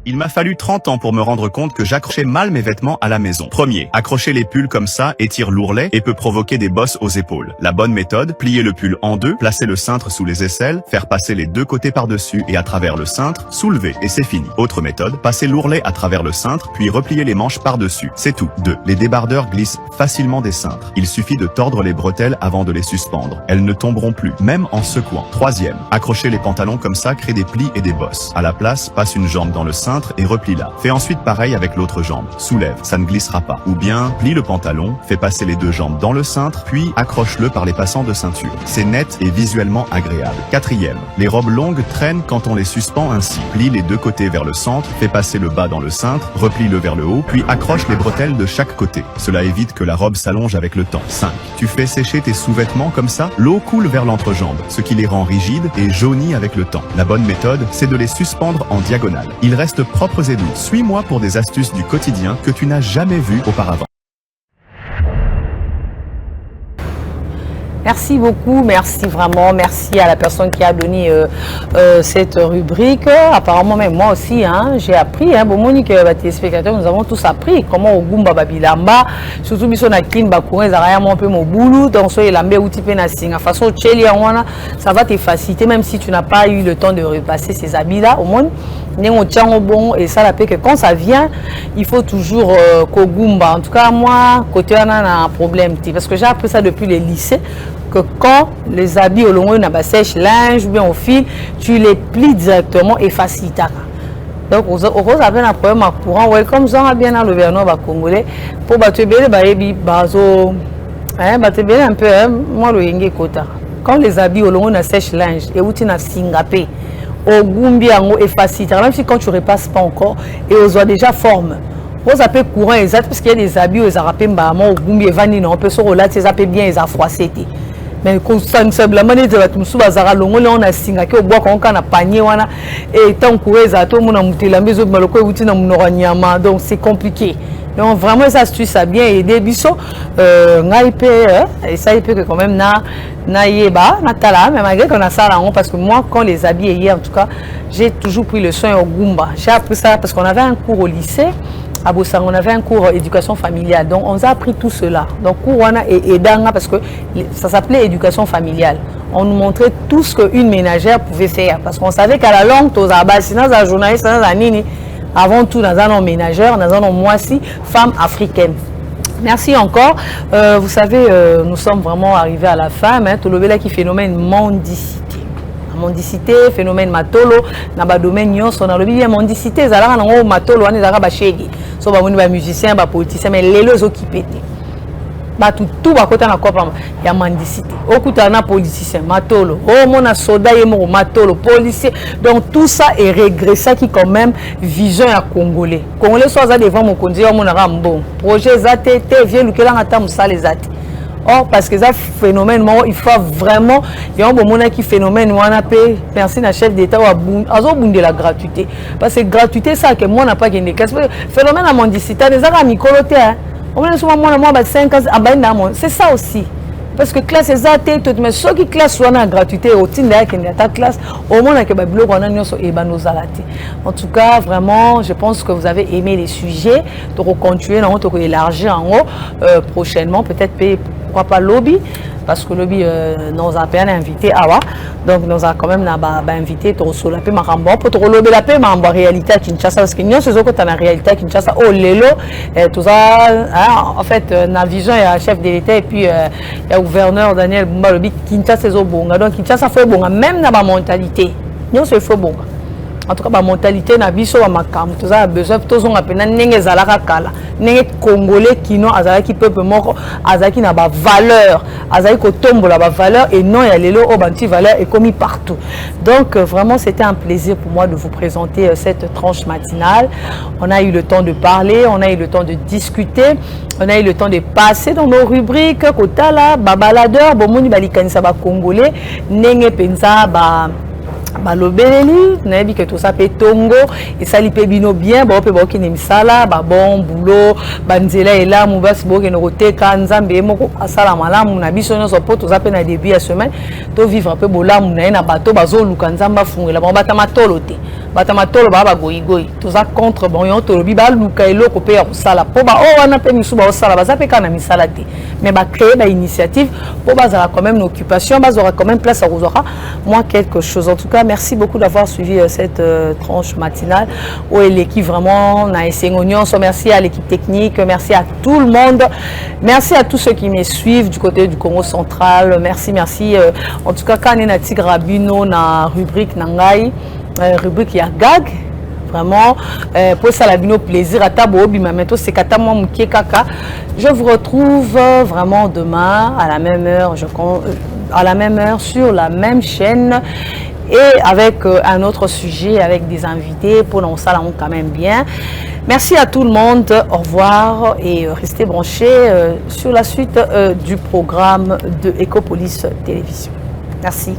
Il m'a fallu 30 ans pour me rendre compte que j'accrochais mal mes vêtements à la maison. Premier, accrocher les pulls comme ça étire l'ourlet et peut provoquer des bosses aux épaules. La bonne méthode, plier le pull en deux, placer le cintre sous les aisselles, faire passer les deux côtés par-dessus et à travers le cintre, soulever et c'est fini. Autre méthode, passer l'ourlet à travers le cintre puis replier les manches par-dessus. C'est tout. 2. Les débardeurs glissent facilement des cintres. Il suffit de tordre les bretelles avant de les suspendre. Elles ne tomberont plus, même en secouant. Troisième, accrocher les pantalons comme ça crée des plis et des bosses. À la place, passe une jambe dans le cintre et replie-la. Fais ensuite pareil avec l'autre jambe. Soulève, ça ne glissera pas. Ou bien, plie le pantalon, fais passer les deux jambes dans le cintre, puis accroche-le par les passants de ceinture. C'est net et visuellement agréable. Quatrième, les robes longues traînent quand on les suspend ainsi. Plie les deux côtés vers le centre, fais passer le bas dans le cintre, replie-le vers le haut, puis accroche les bretelles de chaque côté. Cela évite que la robe s'allonge avec le temps. 5. Tu fais sécher tes sous-vêtements comme ça, l'eau coule vers l'entrejambe, ce qui les rend rigides et jaunis avec le temps. La bonne méthode, c'est de les suspendre en diagonale. Ils restent propres et doux. Suis-moi pour des astuces du quotidien que tu n'as jamais vues auparavant. Merci beaucoup, merci vraiment, merci à la personne qui a donné cette rubrique. Apparemment, même moi aussi, hein, j'ai appris. Bon, Monique, les téléspectateurs, nous avons tous appris comment au Gumba Babilamba, surtout si on a kin bakourin, zaraya mon peu mon boulot, donc soyez lambé ou type nassing. Façon tcheli ça va te faciliter, même si tu n'as pas eu le temps de repasser ces habits-là. Au moins, on tient au bon et ça la paix que quand ça vient, il faut toujours qu'au Gumba. En tout cas, moi, côté on a un problème, parce que j'ai appris ça depuis le lycée. Que quand les habits au long de sèche linge ou bien au fil, tu les plies directement et facilite. Donc, vous avez un problème à courant. Comme ça, on a bien dans le gouvernement congolais pour battre les bazo, un peu, moi le yenge kota. Quand les habits au long de sèche linge et où tu n'as singapé, au gumbi et facilite, même si quand tu ne repasses pas encore et aux ont déjà forme. Vous avez courant exact parce qu'il y a des habits aux arapes au gumbi et vanille, on peut se relater, ils appellent bien, ils ont froissé. mais consensiblement nete bato mosusu bazalaka longoli on asingaki obwaka onka na panier wana et tant kuweza to mona mutelambi ezobima loko euti na monoko ya nyama, donc c'est compliqué. Donc vraiment ça astuce a bien aidé biso ngai pe et ça il peut que quand même na yeba na tala, mais malgré qu'on a ça là parce que moi quand les habits hier en tout cas j'ai toujours pris le soin au Gumba. J'ai appris ça parce qu'on avait un cours au lycée à Bossang, on avait un cours éducation familiale, donc on a appris tout cela. Donc cours wana et danga parce que ça s'appelait éducation familiale. On nous montrait tout ce qu'une ménagère pouvait faire parce qu'on savait qu'à la longue tous sinon la journaliste dans nini avant tout dans un homme ménageur, dans un homme moisi, femme africaine. Merci encore. Vous savez, nous sommes vraiment arrivés à la fin, mais tout le là qui phénomène mendicité. Mendicité, phénomène matolo, na ba domaine nyonso na lobi mendicité ezalaka nango matolo wana ezalaka ba shege. So ba moni ba musicien, ba politicien, mais lelo ezokipé te. Ba tout ba kota na kopa ya mendicité. Okuta na politicien, matolo. Oh mona soda yemo matolo, policier. Donc tout ça est régressé qui quand même vision ya congolais. Congolais soit za devant mon konzi ya mona bon. Projet za te vieux lukela ngata musale zati. Or, parce que ça phénomène, il faut vraiment, il y a un moment qui phénomène, merci à chef d'État, de la gratuité. Parce que gratuité, ça, que moi, n'a pas gagné. Phénomène à mendicité, des arts à micro-loté, on a souvent moi, 5 ans, c'est ça aussi. Parce que classe est athée, mais ceux qui classent soit en gratuité, au titre de ta classe, au moins que Babylone on a nos alatés. En tout cas, vraiment, je pense que vous avez aimé les sujets. Donc, continuer, on élargir en haut prochainement, peut-être pourquoi pas lobby, parce que lobby nous a bien invité à donc nous a quand même invité sur la paix Marambo pour lobby la paix mais en réalité à Kinshasa parce que nous sommes en réalité à Kinshasa oh lelo tout ça en fait la vision et chef de l'État et puis il y a gouverneur Daniel Bumba lobby Kinshasa c'est bonga donc Kinshasa fait bonga même dans la mentalité nous c'est fait bonga. En tout cas, la mentalité na biso wa makam, tout ça a besoin tous on appelle nenge zalaka kala, nenge congolais qui non azalaki peuple moko, azalaki na ba valeur, azalaki ko tombola ba valeur et non ya lelo o banti valeur est commis partout. Donc vraiment c'était un plaisir pour moi de vous présenter cette tranche matinale. On a eu le temps de parler, on a eu le temps de discuter, on a eu le temps de passer dans nos rubriques kotala ba baladeur, bomoni balikanisa ba congolais, nenge penza ba balobeli nayebi que tout ça peut tongo et ça li peut bino bien ba pe ba ki misala ba bon boulot banzela ela mubasi bo ke no koteka nzambe moko asala malamu na biso nyonso po tout ça pe na début ya semaine to vivre peu bolamu na na bato bazo luka nzamba fungela ba bata matolo te bata matolo ba goyi goyi tout ça contre bon yon to lobi ba luka eloko pe ya sala po ba o wana pe misu ba sala ba za pe kana misala te mais ba créer ba initiative po ba za quand même une occupation ba aura quand même place à Rosora moi quelque chose en tout cas. Merci beaucoup d'avoir suivi cette tranche matinale. Où l'équipe vraiment a essayé. Merci à l'équipe technique, merci à tout le monde, merci à tous ceux qui me suivent du côté du Congo central. Merci. En tout cas, quand on a Tigrabino na rubrique Nangai, rubrique Yagag. Vraiment, pour ça, la bino plaisir à tabo, bimameto, c'est katamo mouké kaka. Je vous retrouve vraiment demain à la même heure, sur la même chaîne. Et avec un autre sujet, avec des invités, pour nous ça quand même bien. Merci à tout le monde, au revoir et restez branchés sur la suite du programme de Ecopolis Télévision. Merci.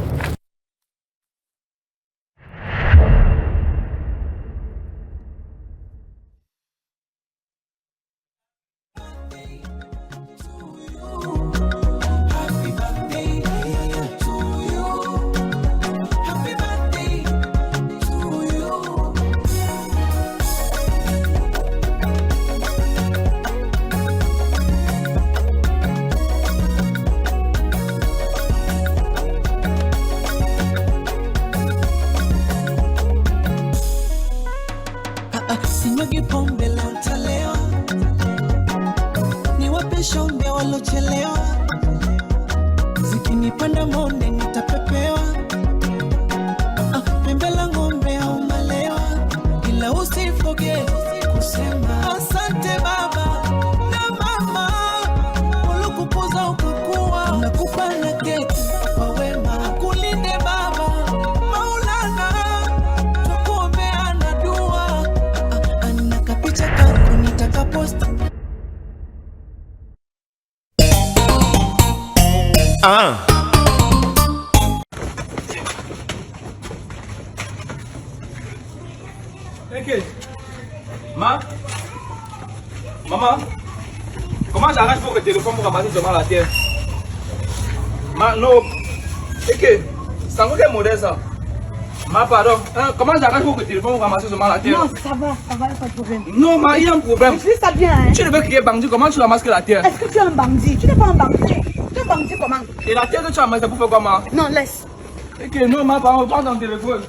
Ok. Maman, comment j'arrange pour que le téléphone pour ramasser seulement la terre? Non. Ok. C'est encore quel modèle ça? Pardon. Comment j'arrange pour que le téléphone pour ramasser seulement la terre? Non, ça va, pas de problème. Non, il y a un problème. Je fais ça bien, hein. Tu ne veux crier bandit, comment tu ramasses que la terre? Est-ce que tu es un bandit? Tu n'es pas un bandit. Tu es un bandit comment? Et la terre que tu ramasses, c'est pour faire quoi, ma? Non, laisse. Ok, non, pardon, prends ton téléphone.